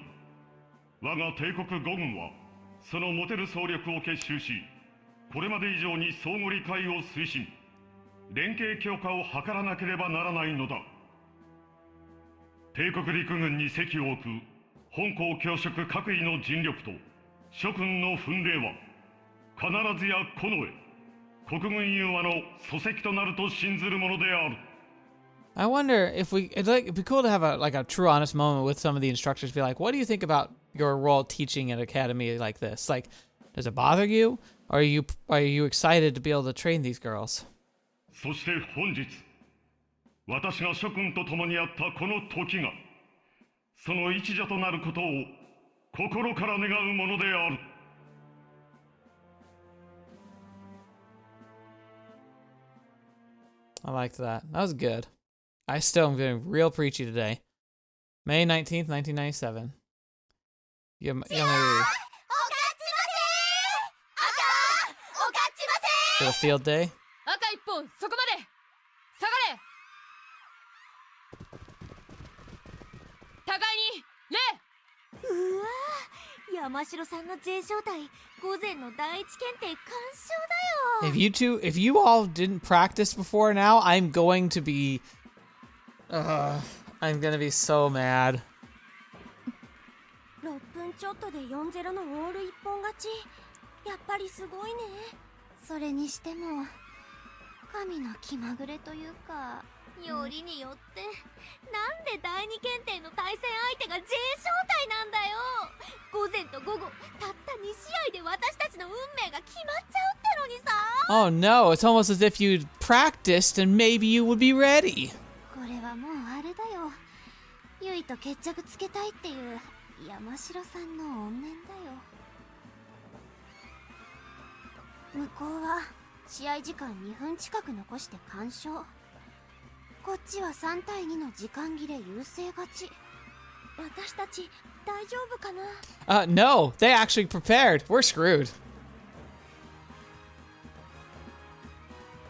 Speaker 5: 我が帝国5軍はその持てる総力を結集し、これまで以上に相互理解を推進、連携強化を図らなければならないのだ。帝国陸軍に席を置く本校教職各位の尽力と諸君の奮励は必ずやこの国軍融和の礎石となると信ずるものである。
Speaker 1: I wonder if it'd be cool to have a true honest moment with some of the instructors. Be like, what do you think about your role teaching at an academy like this? Like, does it bother you? Or are you excited to be able to train these girls?
Speaker 5: そして本日、私が諸君と共にあったこの時が、その一助となることを心から願うものである。
Speaker 1: I liked that. That was good. I still am getting real preachy today. May 19th, 1997. Yamayuri. For the field day.
Speaker 6: 赤一本そこまで下がれ。互いに礼。
Speaker 3: うわー、山城さんの J 招待、午前の第一検定完勝だよ。
Speaker 1: If you all didn't practice before now, I'm going to be so mad.
Speaker 4: 6分ちょっとで 4-0 のオール一本勝ち。やっぱりすごいね。
Speaker 3: それにしても神の気まぐれというか、よりによってなんで第二検定の対戦相手が J 招待なんだよ。午前と午後たった2試合で私たちの運命が決まっちゃうってのにさ。
Speaker 1: Oh no, it's almost as if you'd practiced and maybe you would be ready.
Speaker 3: これはもうあれだよ、ゆいと決着つけたいっていう山城さんの怨念だよ。向こうは試合時間2分近く残して完勝、こっちは3対2の時間切れ優勢勝ち。
Speaker 4: 私たち大丈夫かな。
Speaker 1: No, they actually prepared. We're screwed.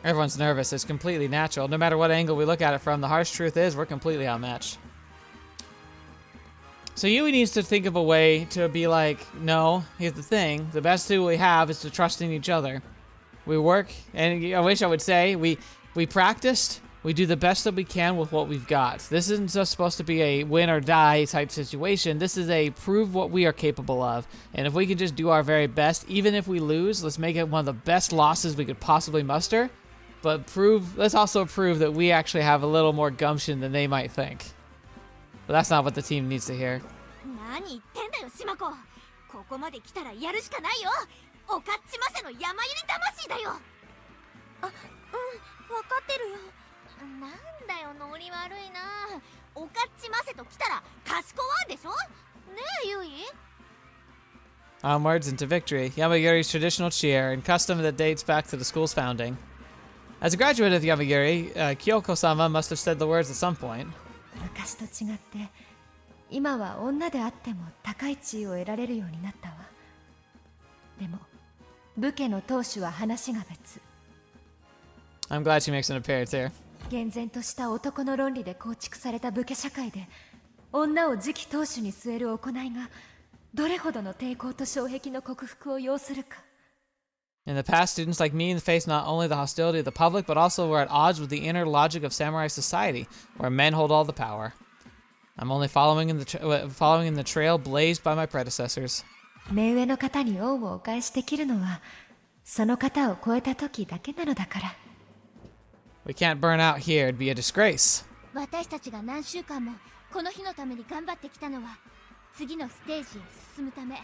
Speaker 1: Everyone's nervous. It's completely natural. No matter what angle we look at it from, the harsh truth is we're completely outmatched. So Yui needs to think of a way to be like, no, here's the thing. The best tool we have is to trust in each other. We work, and I wish I would say, we practiced, we do the best that we can with what we've got. This isn't just supposed to be a win or die type situation. This is a prove what we are capable of. And if we can just do our very best, even if we lose, let's make it one of the best losses we could possibly muster. But let's also prove that we actually have a little more gumption than they might think. But that's not what the team needs to hear.
Speaker 3: 何言ってんだよ島子、ここまで来たらやるしかないよ。おかっちませの山入り魂だよ。
Speaker 4: あ、うん、分かってるよ。
Speaker 3: なんだよノリ悪いな。おかっちませと来たら賢わんでしょ。ねえゆい。
Speaker 1: Onwards into victory. Yamayuri's traditional cheer and custom that dates back to the school's founding. As a graduate of Yamayuri, Kyoko-sama must have said the words at some point.
Speaker 7: 昔と違って今は女であっても高い地位を得られるようになったわ。でも武家の当主は話が別。
Speaker 1: I'm glad she makes an appearance here.
Speaker 7: 厳然とした男の論理で構築された武家社会で女を次期当主に据える行いがどれほどの抵抗と障壁の克服を要するか。
Speaker 1: In the past, students like me faced not only the hostility of the public, but also were at odds with the inner logic of samurai society, where men hold all the power. I'm only following in the trail blazed by my predecessors.
Speaker 7: 目上の方に恩をお返しできるのはその方を超えた時だけなのだから。
Speaker 1: We can't burn out here. It'd be a disgrace.
Speaker 3: 私たちが何週間もこの日のために頑張ってきたのは次のステージへ進むため、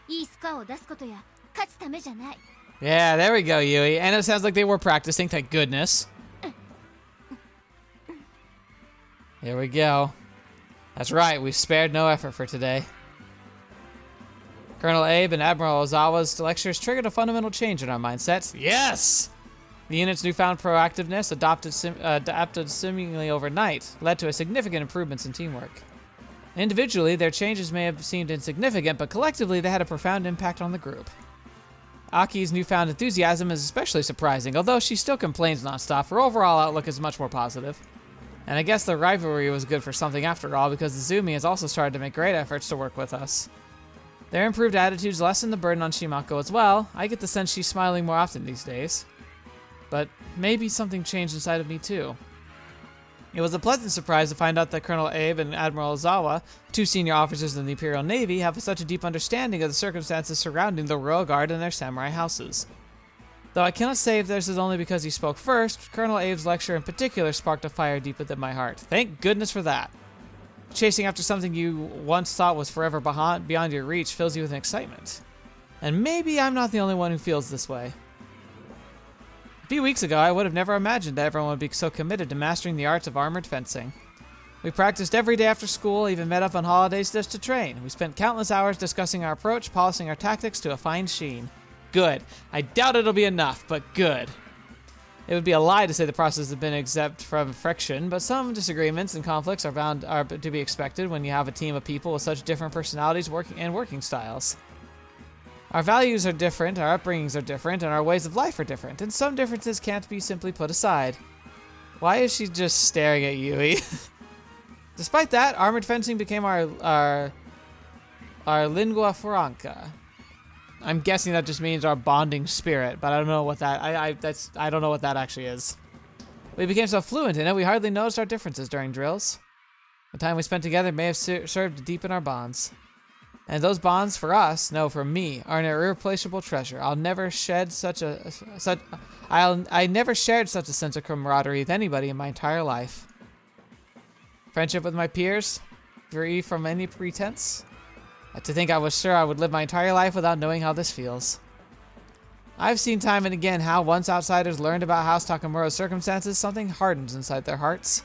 Speaker 3: いいスコアを出すことや勝つためじゃない。
Speaker 1: Yeah, there we go, Yui. And it sounds like they were practicing, thank goodness. Here we go. That's right, we spared no effort for today. Colonel Abe and Admiral Ozawa's lectures triggered a fundamental change in our mindsets. Yes! The unit's newfound proactiveness, adapted seemingly overnight, led to a significant improvements in teamwork. Individually, their changes may have seemed insignificant, but collectively they had a profound impact on the group. Aki's newfound enthusiasm is especially surprising, although she still complains nonstop. Her overall outlook is much more positive. And I guess the rivalry was good for something after all, because Izumi has also started to make great efforts to work with us. Their improved attitudes lessen the burden on Shimako as well. I get the sense she's smiling more often these days. But maybe something changed inside of me too. It was a pleasant surprise to find out that Colonel Abe and Admiral Ozawa, two senior officers in the Imperial Navy, have such a deep understanding of the circumstances surrounding the Royal Guard and their samurai houses. Though I cannot say if this is only because he spoke first, Colonel Abe's lecture in particular sparked a fire deep within my heart. Thank goodness for that. Chasing after something you once thought was forever beyond your reach fills you with excitement. And maybe I'm not the only one who feels this way. A few weeks ago, I would have never imagined that everyone would be so committed to mastering the arts of armored fencing. We practiced every day after school, even met up on holidays just to train. We spent countless hours discussing our approach, polishing our tactics to a fine sheen. Good. I doubt it'll be enough, but good. It would be a lie to say the process has been exempt from friction, but some disagreements and conflicts are to be expected when you have a team of people with such different personalities and working styles. Our values are different, our upbringings are different, and our ways of life are different, and some differences can't be simply put aside. Why is she just staring at Yui? Despite that, armored fencing became our lingua franca. I'm guessing that just means our bonding spirit, but I don't know what that I don't know what that actually is. We became so fluent in it, we hardly noticed our differences during drills. The time we spent together may have served to deepen our bonds. And those bonds for us, no, for me, are an irreplaceable treasure. I never shared such a sense of camaraderie with anybody in my entire life. Friendship with my peers, free from any pretense. To think I was sure I would live my entire life without knowing how this feels. I've seen time and again how once outsiders learned about House Takamura's circumstances, something hardens inside their hearts.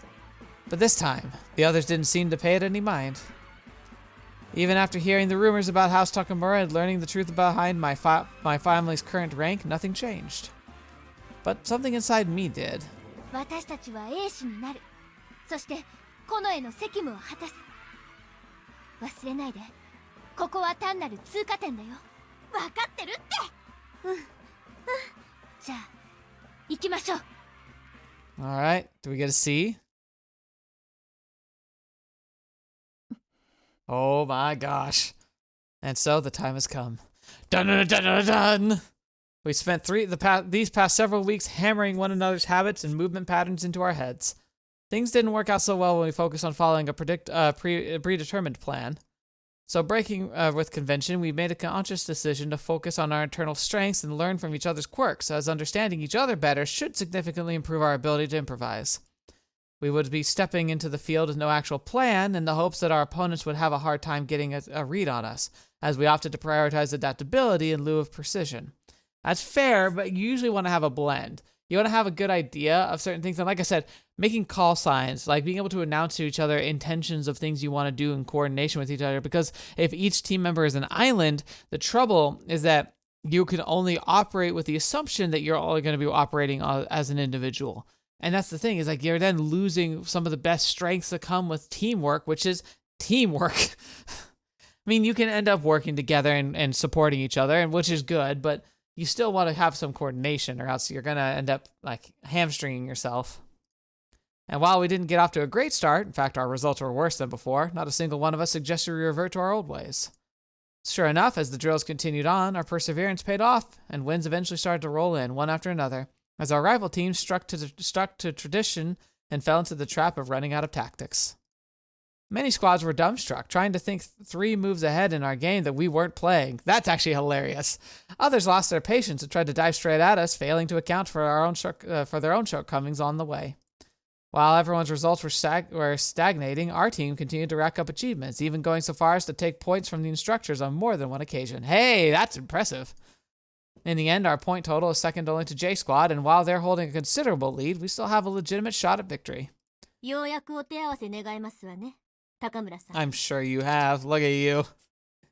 Speaker 1: But this time, the others didn't seem to pay it any mind. Even after hearing the rumors about House Takamura and learning the truth behind my family's current rank, nothing changed. But something inside me did.
Speaker 3: 私たちは英士になる。そしてこのへの責務を果たす。忘れないで。ここは単なる通過点だよ。分かってるって。じゃあ行きましょう。
Speaker 1: All right, do we get a C? Oh my gosh. And so the time has come. Dun dun dun dun dun! We spent these past several weeks hammering one another's habits and movement patterns into our heads. Things didn't work out so well when we focused on following a predetermined plan. So breaking with convention, we made a conscious decision to focus on our internal strengths and learn from each other's quirks, as understanding each other better should significantly improve our ability to improvise. We would be stepping into the field with no actual plan in the hopes that our opponents would have a hard time getting a read on us, as we opted to prioritize adaptability in lieu of precision. That's fair, but you usually want to have a blend. You want to have a good idea of certain things, and like I said, making call signs, like being able to announce to each other intentions of things you want to do in coordination with each other, because if each team member is an island, the trouble is that you can only operate with the assumption that you're all going to be operating as an individual. And that's the thing, is like you're then losing some of the best strengths that come with teamwork, which is teamwork. I mean, you can end up working together and supporting each other, and which is good, but you still want to have some coordination, or else you're going to end up like hamstringing yourself. And while we didn't get off to a great start, in fact, our results were worse than before, not a single one of us suggested we revert to our old ways. Sure enough, as the drills continued on, our perseverance paid off, and wins eventually started to roll in, one after another, as our rival teams stuck to tradition and fell into the trap of running out of tactics. Many squads were dumbstruck, trying to think 3 moves ahead in our game that we weren't playing. That's actually hilarious. Others lost their patience and tried to dive straight at us, failing to account for their own shortcomings on the way. While everyone's results were stagnating, our team continued to rack up achievements, even going so far as to take points from the instructors on more than one occasion. Hey, that's impressive. In the end, our point total is second only to J Squad, and while they're holding a considerable lead, we still have a legitimate shot at victory.
Speaker 3: ようやくお手合わせ願いますわね、高村さん。
Speaker 1: I'm sure you have. Look at you.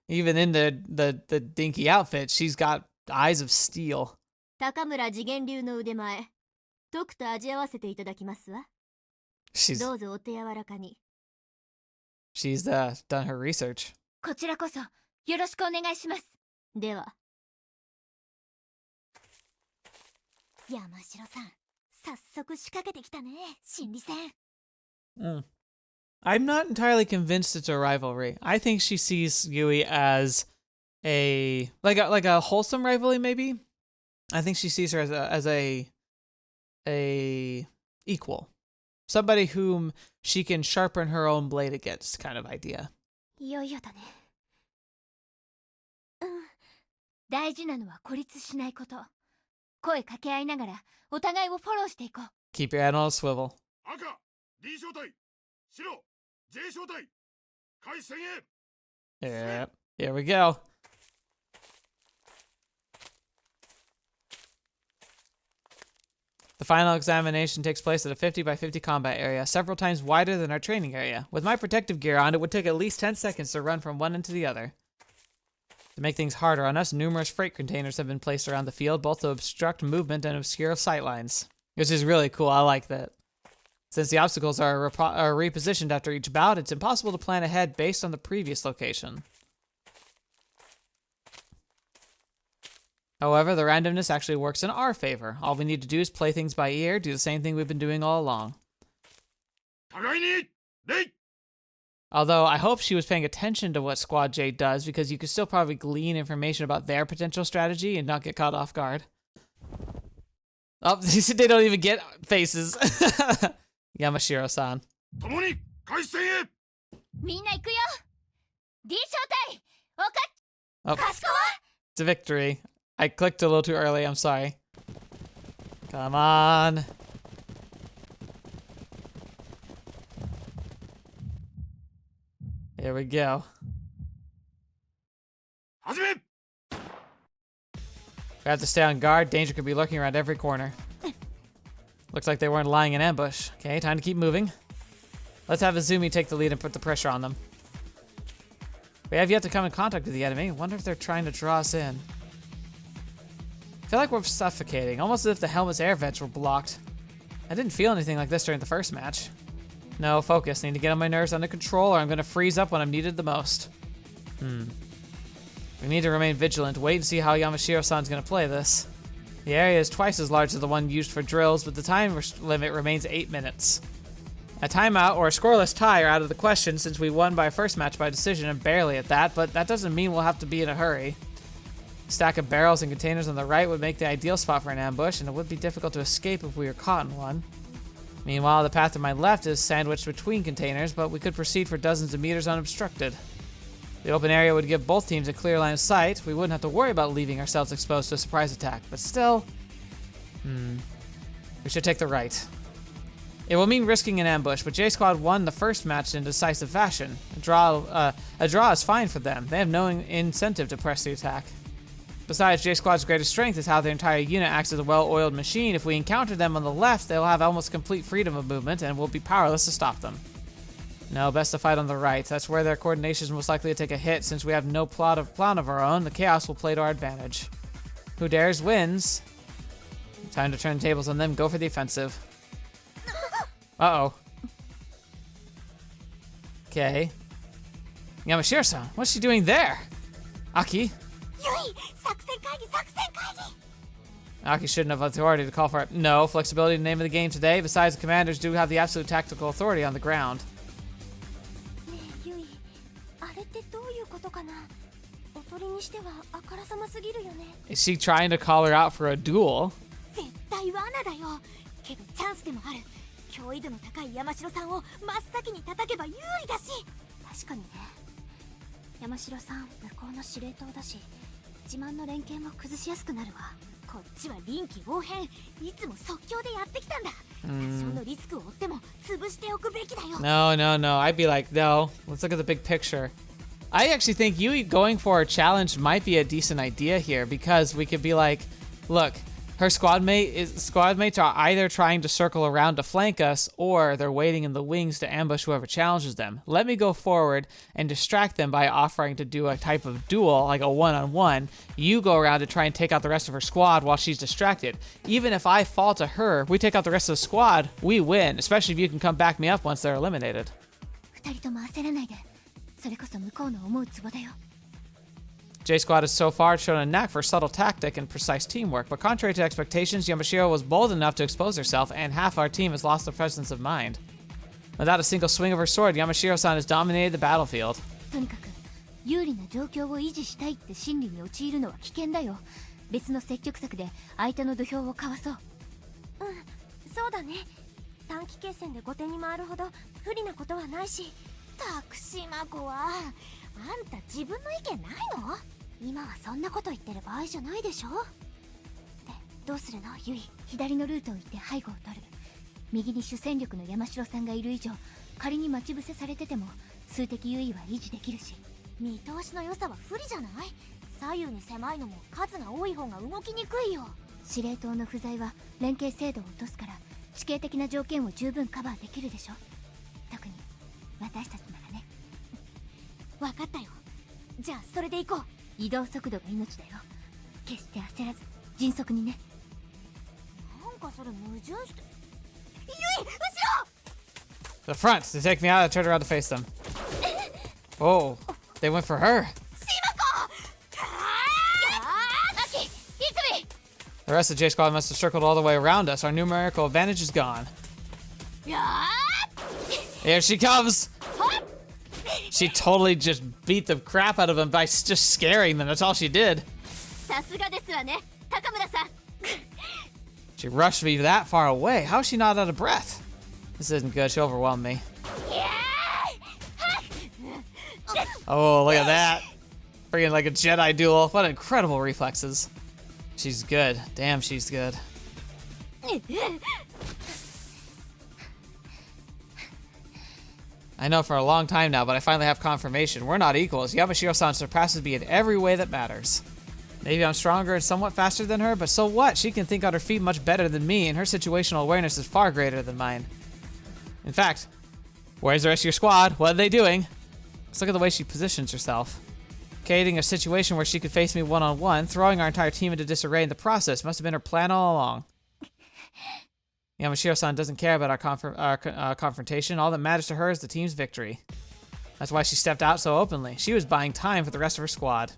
Speaker 1: Even in the dinky outfit, she's got eyes of steel.
Speaker 3: 高村次元流の腕前、とくと味合わせていただきますわ。
Speaker 1: She's
Speaker 3: どうぞお手柔らかに。
Speaker 1: She's done her research.
Speaker 3: こちらこそよろしくお願いします。では山城さん、早速仕掛けてきたね、心理戦。
Speaker 1: I'm not entirely convinced it's a rivalry. I think she sees Yui as a wholesome rivalry, maybe. I think she sees her as a equal, somebody whom she can sharpen her own blade against, kind of idea.
Speaker 3: いよいよだね。大事なのは孤立しないこと。声掛け合いながらお互いをフォローしていこう。
Speaker 1: Keep your head on a swivel.
Speaker 5: 赤 D 小隊、白 J 小隊、開戦へ。
Speaker 1: Yep. Here we go. The final examination takes place at a 50 by 50 combat area, several times wider than our training area. With my protective gear on, it would take at least 10 seconds to run from one end to the other. To make things harder on us, numerous freight containers have been placed around the field, both to obstruct movement and obscure sightlines. Which is really cool, I like that. Since the obstacles are repositioned after each bout, it's impossible to plan ahead based on the previous location. However, the randomness actually works in our favor. All we need to do is play things by ear, do the same thing we've been doing all along. Although, I hope she was paying attention to what Squad J does, because you could still probably glean information about their potential strategy and not get caught off guard. Oh, they don't even get faces. Yamashiro-san.
Speaker 5: 共に開戦へ。
Speaker 3: みんな行くよ。D 小隊、おかっ。
Speaker 1: Oh,
Speaker 3: かしこま。
Speaker 1: it's a victory. I clicked a little too early, I'm sorry. Come on. Here we go.
Speaker 5: 始め。
Speaker 1: We have to stay on guard. Danger could be lurking around every corner. Looks like they weren't lying in ambush. Okay, time to keep moving. Let's have Izumi take the lead and put the pressure on them. We have yet to come in contact with the enemy. Wonder if they're trying to draw us in. I feel like we're suffocating, almost as if the helmet's air vents were blocked. I didn't feel anything like this during the first match. No, focus. Need to get on my nerves under control or I'm gonna freeze up when I'm needed the most. We need to remain vigilant. Wait and see how Yamashiro-san's gonna play this. The area is twice as large as the one used for drills, but the time limit remains 8 minutes. A timeout or a scoreless tie are out of the question since we won by first match by decision and barely at that, but that doesn't mean we'll have to be in a hurry. A stack of barrels and containers on the right would make the ideal spot for an ambush, and it would be difficult to escape if we were caught in one. Meanwhile, the path to my left is sandwiched between containers, but we could proceed for dozens of meters unobstructed. The open area would give both teams a clear line of sight. We wouldn't have to worry about leaving ourselves exposed to a surprise attack, but still... We should take the right. It will mean risking an ambush, but J-Squad won the first match in decisive fashion. A draw is fine for them. They have no incentive to press the attack. Besides, J-Squad's greatest strength is how their entire unit acts as a well-oiled machine. If we encounter them on the left, they'll have almost complete freedom of movement, and we'll be powerless to stop them. No, best to fight on the right. That's where their coordination is most likely to take a hit. Since we have no plan of our own, the chaos will play to our advantage. Who dares wins. Time to turn the tables on them. Go for the offensive. Uh-oh. Okay. Yamashiro-san, what's she doing there? Aki?
Speaker 3: Yui, 作戦会議。
Speaker 1: Aki shouldn't have authority to call for it. No, flexibility is the name of the game today. Besides, the commanders do have the absolute tactical authority on the ground.
Speaker 4: ねえユイ、あれってどういうことかな。おとりにしてはあからさますぎるよね。
Speaker 1: Is she trying to call her out for a duel?
Speaker 3: 絶対罠だよ。けどチャンスでもある。脅威度の高い山城さんを真っ先に叩けば有利だし。
Speaker 4: 確かにね。山城さん、向こうの司令塔だし、自慢の連携も崩しやすくなるわ。
Speaker 3: こっちは臨機応変。いつも即興でやってきたんだ。多少のリスクを負っても潰しておくべきだよ。
Speaker 1: No. I'd be like, no. Let's look at the big picture. I actually think Yui going for a challenge might be a decent idea here because we could be like, look, her squadmates are either trying to circle around to flank us or they're waiting in the wings to ambush whoever challenges them. Let me go forward and distract them by offering to do a type of duel, like a one-on-one. You go around to try and take out the rest of her squad while she's distracted. Even if I fall to her, we take out the rest of the squad, we win, especially if you can come back me up once they're eliminated.
Speaker 3: 二人とも焦らないで。それこそ向こうの思うツボだよ。
Speaker 1: J Squad has so far shown a knack for subtle tactic and precise teamwork, but contrary to expectations, Yamashiro was bold enough to expose herself, and half our team has lost their presence of mind. Without a single swing of her sword, Yamashiro-san has dominated the battlefield.
Speaker 3: とにかく有利な状況を維持したいって心理に陥るのは危険だよ。別の積極策で相手の土俵をかわそう。
Speaker 4: そうだね。短期決戦で後手に回るほど不利なことはないし。
Speaker 3: たくしま子はあんた自分の意見ないの？今はそんなこと言ってる場合じゃないでしょ。で、どうするのユイ？左のルートを行って背後を取る。右に主戦力の山城さんがいる以上、仮に待ち伏せされてても数的優位は維持できるし、見通しの良さは不利じゃない？左右に狭いのも数が多い方が動きにくいよ。司令塔の不在は連携精度を落とすから、地形的な条件を十分カバーできるでしょ。特に私たちならね。分かったよ。じゃあそれで行こう。移動速度が命だよ。決して焦らず迅速にね。なんかそれ矛盾して。ユイ、後ろ！
Speaker 1: The front to take me out. I turned around to face them. Oh, they went for her. The rest of J Squad must have circled all the way around us. Our numerical advantage is gone. Here she comes. She totally just beat the crap out of them by just scaring them. That's all she did. She rushed me that far away. How is she not out of breath? This isn't good. She overwhelmed me. Oh, look at that. Freaking like a Jedi duel. What incredible reflexes. She's good. Damn, she's good. I know for a long time now, but I finally have confirmation. We're not equals. Yamashiro-san surpasses me in every way that matters. Maybe I'm stronger and somewhat faster than her, but so what? She can think on her feet much better than me, and her situational awareness is far greater than mine. In fact, where's the rest of your squad? What are they doing? Let's look at the way she positions herself. Creating a situation where she could face me one-on-one, throwing our entire team into disarray in the process. Must have been her plan all along. Yamashiro-san doesn't care about our confrontation. All that matters to her is the team's victory. That's why she stepped out so openly. She was buying time for the rest of her squad.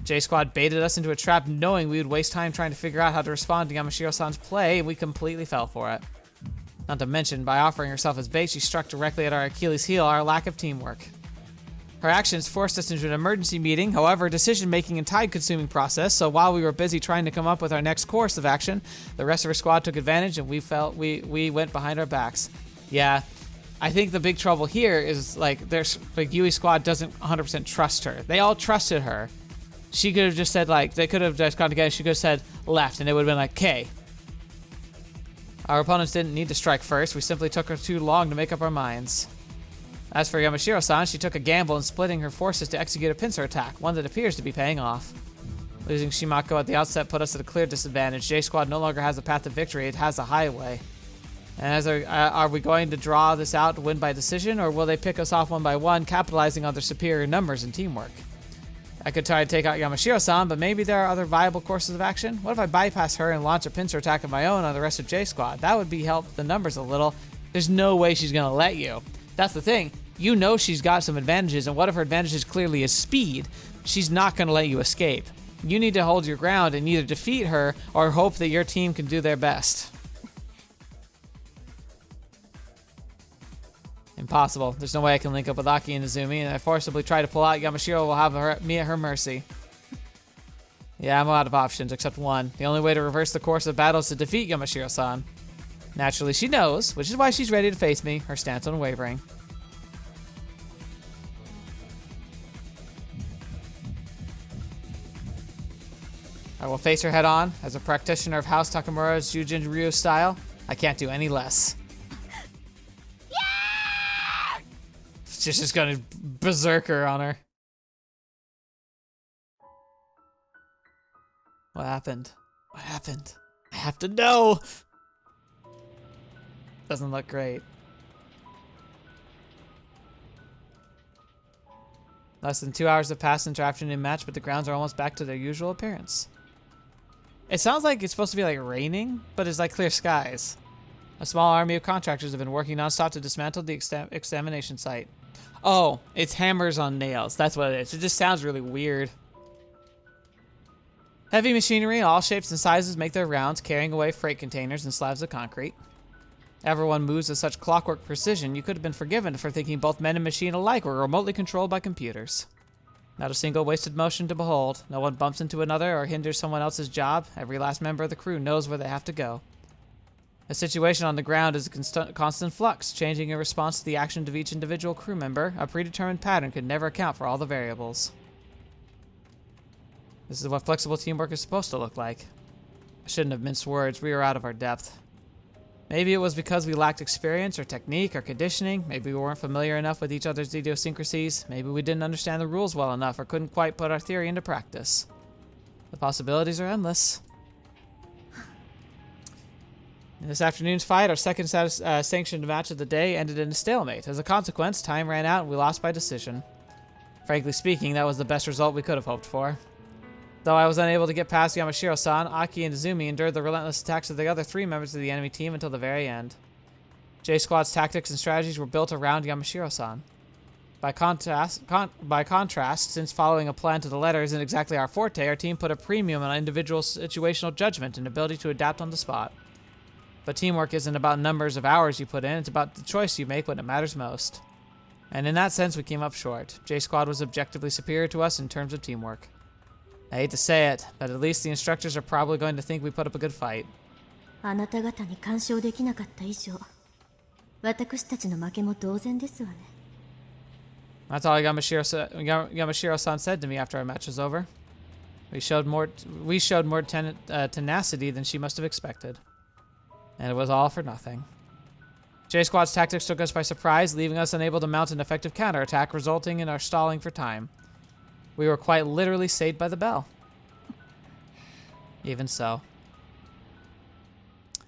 Speaker 1: J-Squad baited us into a trap knowing we would waste time trying to figure out how to respond to Yamashiro-san's play, and we completely fell for it. Not to mention, by offering herself as bait, she struck directly at our Achilles heel, our lack of teamwork. Her actions forced us into an emergency meeting, however, decision-making and time-consuming process, so while we were busy trying to come up with our next course of action, the rest of her squad took advantage and we went behind our backs. Yeah, I think the big trouble here is, like, Yui's squad doesn't 100% trust her. They all trusted her. She could have just said, like, they could have just gone together, she could have said left, and it would have been like, K. Our opponents didn't need to strike first, we simply took her too long to make up our minds. As for Yamashiro-san, she took a gamble in splitting her forces to execute a pincer attack, one that appears to be paying off. Losing Shimako at the outset put us at a clear disadvantage. J-Squad no longer has a path to victory, it has a highway. And are we going to draw this out to win by decision, or will they pick us off one by one, capitalizing on their superior numbers and teamwork? I could try to take out Yamashiro-san, but maybe there are other viable courses of action? What if I bypass her and launch a pincer attack of my own on the rest of J-Squad? That would help the numbers a little. There's no way she's gonna let you. That's the thing. You know she's got some advantages, and one of her advantages clearly is speed. She's not going to let you escape. You need to hold your ground and either defeat her or hope that your team can do their best. Impossible. There's no way I can link up with Aki and Izumi, and I forcibly try to pull out. Yamashiro will have me at her mercy. Yeah, I'm out of options except one. The only way to reverse the course of battle is to defeat Yamashiro-san. Naturally, she knows, which is why she's ready to face me, her stance unwavering. I will face her head on. As a practitioner of House Takamura's Jujin Ryu style, I can't do any less. Yeah! She's just gonna berserker on her. What happened? What happened? I have to know! Doesn't look great. Less than 2 hours have passed since our afternoon match, but the grounds are almost back to their usual appearance. It sounds like it's supposed to be like raining, but it's like clear skies. A small army of contractors have been working non-stop to dismantle the examination site. Oh, it's hammers on nails. That's what it is. It just sounds really weird. Heavy machinery, all shapes and sizes, make their rounds, carrying away freight containers and slabs of concrete. Everyone moves with such clockwork precision, you could have been forgiven for thinking both men and machine alike were remotely controlled by computers. Not a single wasted motion to behold. No one bumps into another or hinders someone else's job. Every last member of the crew knows where they have to go. The situation on the ground is a constant flux, changing in response to the actions of each individual crew member. A predetermined pattern could never account for all the variables. This is what flexible teamwork is supposed to look like. I shouldn't have minced words. We were out of our depth. Maybe it was because we lacked experience or technique or conditioning. Maybe we weren't familiar enough with each other's idiosyncrasies. Maybe we didn't understand the rules well enough or couldn't quite put our theory into practice. The possibilities are endless. In this afternoon's fight, our second sanctioned match of the day ended in a stalemate. As a consequence, time ran out and we lost by decision. Frankly speaking, that was the best result we could have hoped for. Though I was unable to get past Yamashiro-san, Aki and Izumi endured the relentless attacks of the other three members of the enemy team until the very end. J-Squad's tactics and strategies were built around Yamashiro-san. By contrast, since following a plan to the letter isn't exactly our forte, our team put a premium on individual situational judgment and ability to adapt on the spot. But teamwork isn't about numbers of hours you put in, it's about the choice you make when it matters most. And in that sense, we came up short. J-Squad was objectively superior to us in terms of teamwork. I hate to say it, but at least the instructors are probably going to think we put up a good fight.
Speaker 4: あなた方に干渉できなかった以上、私たちの負けも同然ですわね。
Speaker 1: That's all Yamashiro-san said to me after our match was over. We showed more tenacity than she must have expected. And it was all for nothing. J-Squad's tactics took us by surprise, leaving us unable to mount an effective counterattack, resulting in our stalling for time. We were quite literally saved by the bell. Even so.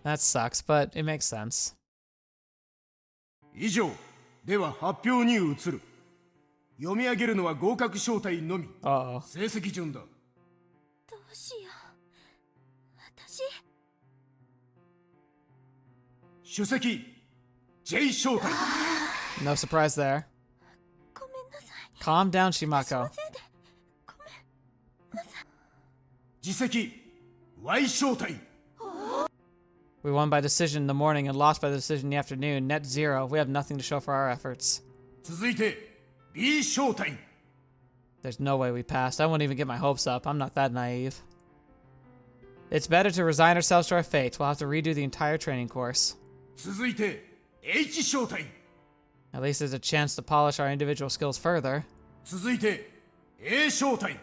Speaker 1: That sucks, but it makes sense.
Speaker 2: 以上では発表に移る。読み上げるのは合格招待のみ。成績順だ。
Speaker 4: どうしよう。私。
Speaker 2: 首席 J 招待。
Speaker 1: No surprise there. Calm down, Shimako.
Speaker 2: 次席 Y 招待。
Speaker 1: We won by decision in the morning and lost by the decision in the afternoon. Net 0. We have nothing to show for our efforts.
Speaker 2: 続いて B 招待。
Speaker 1: There's no way we passed. I won't even get my hopes up. I'm not that naive. It's better to resign ourselves to our fate. We'll have to redo the entire training course.
Speaker 2: 続いて H 招待。
Speaker 1: At least there's a chance to polish our individual skills further.
Speaker 2: 続いて A 招待。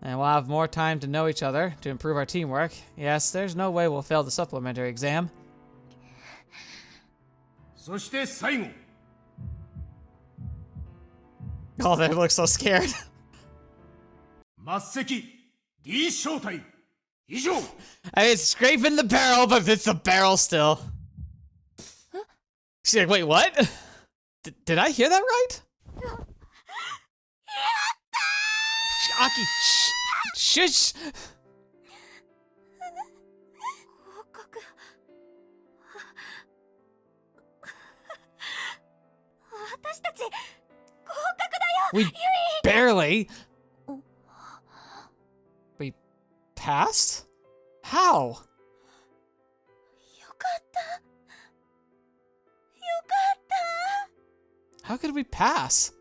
Speaker 1: And we'll have more time to know each other, to improve our teamwork. Yes, there's no way we'll fail the supplementary exam.
Speaker 2: そして最後。
Speaker 1: Oh, they look so scared.
Speaker 2: 末席 D 招待。以上。
Speaker 1: It's scraping the barrel, but it's the barrel still. She's like, wait, what? Did I hear that right? Aki, shh, shush.
Speaker 4: 合格。私たち合格だよ。
Speaker 1: We barely. We passed? How?
Speaker 4: よかった。よかった。
Speaker 1: How could we pass?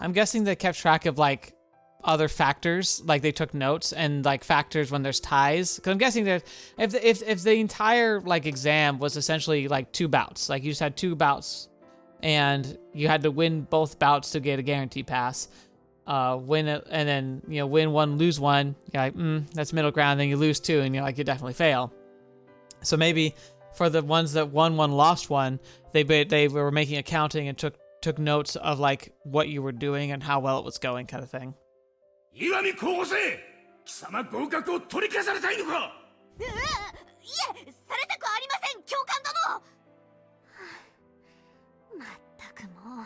Speaker 1: I'm guessing they kept track of like other factors, like they took notes and like factors when there's ties. Because I'm guessing that if the entire like exam was essentially like 2 bouts, like you just had 2 bouts, and you had to win both bouts to get a guarantee pass. Win it, and then win 1, lose 1. You're like, that's middle ground. Then you lose 2, and you're like, you definitely fail. So maybe for the ones that won 1, lost 1, they were making accounting and took notes of like what you were doing and how well it was going, kind of thing.
Speaker 2: 岩見候補生、貴様合格を取り消されたいのか。
Speaker 3: いえ、されたくありません、教官殿。まったくもう、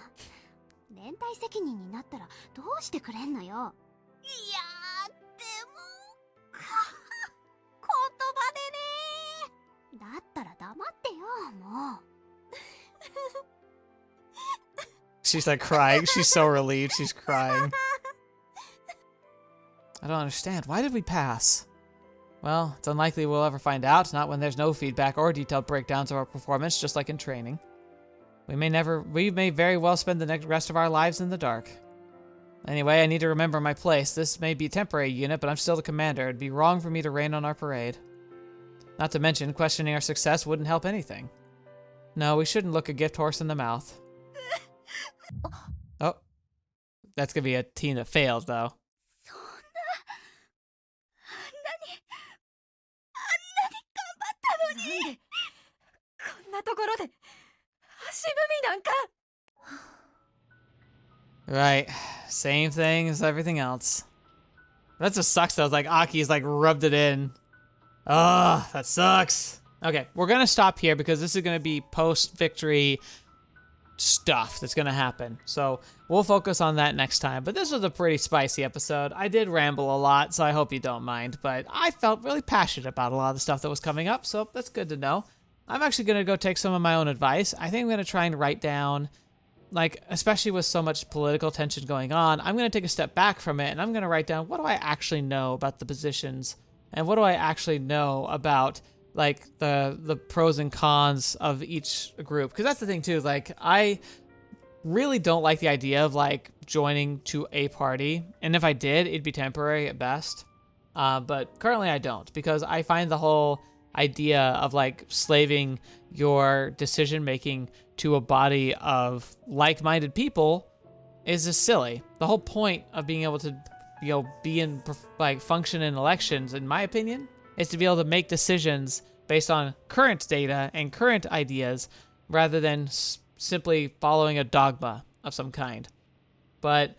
Speaker 3: 連帯責任になったらどうしてくれんのよ。いやー、でもこ
Speaker 1: She's like crying. She's so relieved. She's crying. I don't understand. Why did we pass? Well, it's unlikely we'll ever find out, not when there's no feedback or detailed breakdowns of our performance, just like in training. We may very well spend the rest of our lives in the dark. Anyway, I need to remember my place. This may be a temporary unit, but I'm still the commander. It'd be wrong for me to rain on our parade. Not to mention, questioning our success wouldn't help anything. No, we shouldn't look a gift horse in the mouth. Oh. That's gonna be a team that failed, though. Right. Same thing as everything else. That just sucks though. It's like Aki's like rubbed it in. Ugh, that sucks. Okay, we're gonna stop here because this is gonna be post-victory stuff that's gonna happen. So we'll focus on that next time. But this was a pretty spicy episode. I did ramble a lot, so I hope you don't mind. But I felt really passionate about a lot of the stuff that was coming up, so that's good to know. I'm actually gonna go take some of my own advice. I think I'm gonna try and write down, like, especially with so much political tension going on, I'm going to take a step back from it and I'm going to write down what do I actually know about the positions and what do I actually know about, like, the pros and cons of each group. Because that's the thing, too. Like, I really don't like the idea of, like, joining to a party. And if I did, it'd be temporary at best. But currently I don't, because I find the whole idea of, like, slaving your decision-making to a body of like-minded people is just silly. The whole point of being able to, you know, be in, like, function in elections, in my opinion, is to be able to make decisions based on current data and current ideas rather than simply following a dogma of some kind. But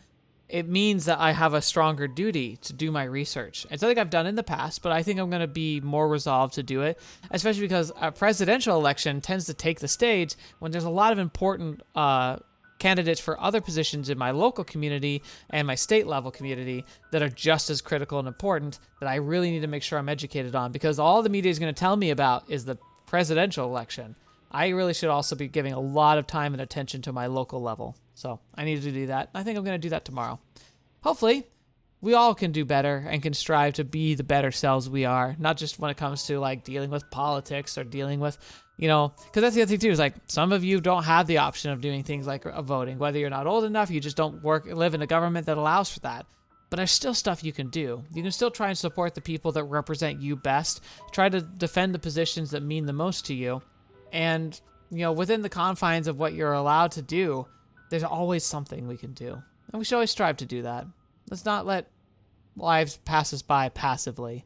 Speaker 1: it means that I have a stronger duty to do my research. It's something I've done in the past, but I think I'm going to be more resolved to do it, especially because a presidential election tends to take the stage when there's a lot of important candidates for other positions in my local community and my state level community that are just as critical and important that I really need to make sure I'm educated on, because all the media is going to tell me about is the presidential election. I really should also be giving a lot of time and attention to my local level. So I need to do that. I think I'm going to do that tomorrow. Hopefully, we all can do better and can strive to be the better selves we are, not just when it comes to, like, dealing with politics or dealing with, you know, because that's the other thing too, is like some of you don't have the option of doing things like voting, whether you're not old enough, you just don't live in a government that allows for that. But there's still stuff you can do. You can still try and support the people that represent you best, try to defend the positions that mean the most to you. And, you know, within the confines of what you're allowed to do, there's always something we can do. And we should always strive to do that. Let's not let lives pass us by passively.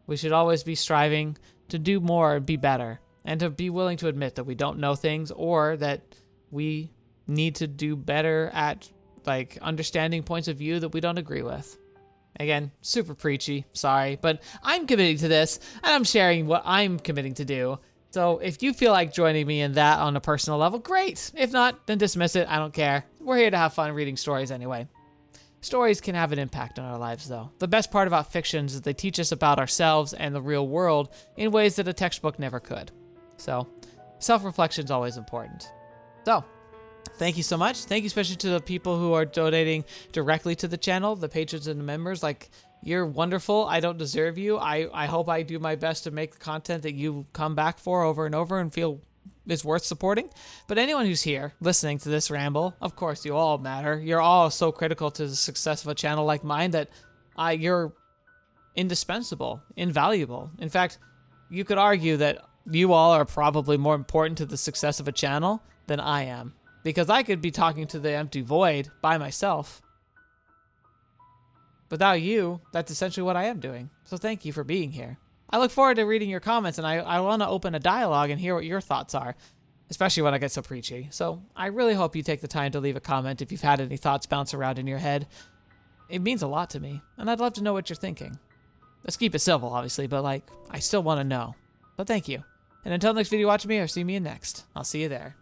Speaker 1: We should always be striving to do more and be better. And to be willing to admit that we don't know things or that we need to do better at, like, understanding points of view that we don't agree with. Again, super preachy, sorry, but I'm committing to this, and I'm sharing what I'm committing to do. So if you feel like joining me in that on a personal level, great. If not, then dismiss it. I don't care. We're here to have fun reading stories anyway. Stories can have an impact on our lives, though. The best part about fictions is they teach us about ourselves and the real world in ways that a textbook never could. So, self-reflection is always important. So, thank you so much. Thank you especially to the people who are donating directly to the channel, the patrons and the members. Like, you're wonderful. I don't deserve you. I hope I do my best to make the content that you come back for over and over and feel is worth supporting. But anyone who's here listening to this ramble, of course, you all matter. You're all so critical to the success of a channel like mine that you're indispensable, invaluable. In fact, you could argue that you all are probably more important to the success of a channel than I am, because I could be talking to the empty void by myself. Without you, that's essentially what I am doing. So thank you for being here. I look forward to reading your comments, and I want to open a dialogue and hear what your thoughts are, especially when I get so preachy. So I really hope you take the time to leave a comment if you've had any thoughts bounce around in your head. It means a lot to me, and I'd love to know what you're thinking. Let's keep it civil, obviously, but, like, I still want to know. But thank you. And until next video, watch me or see me in next. I'll see you there.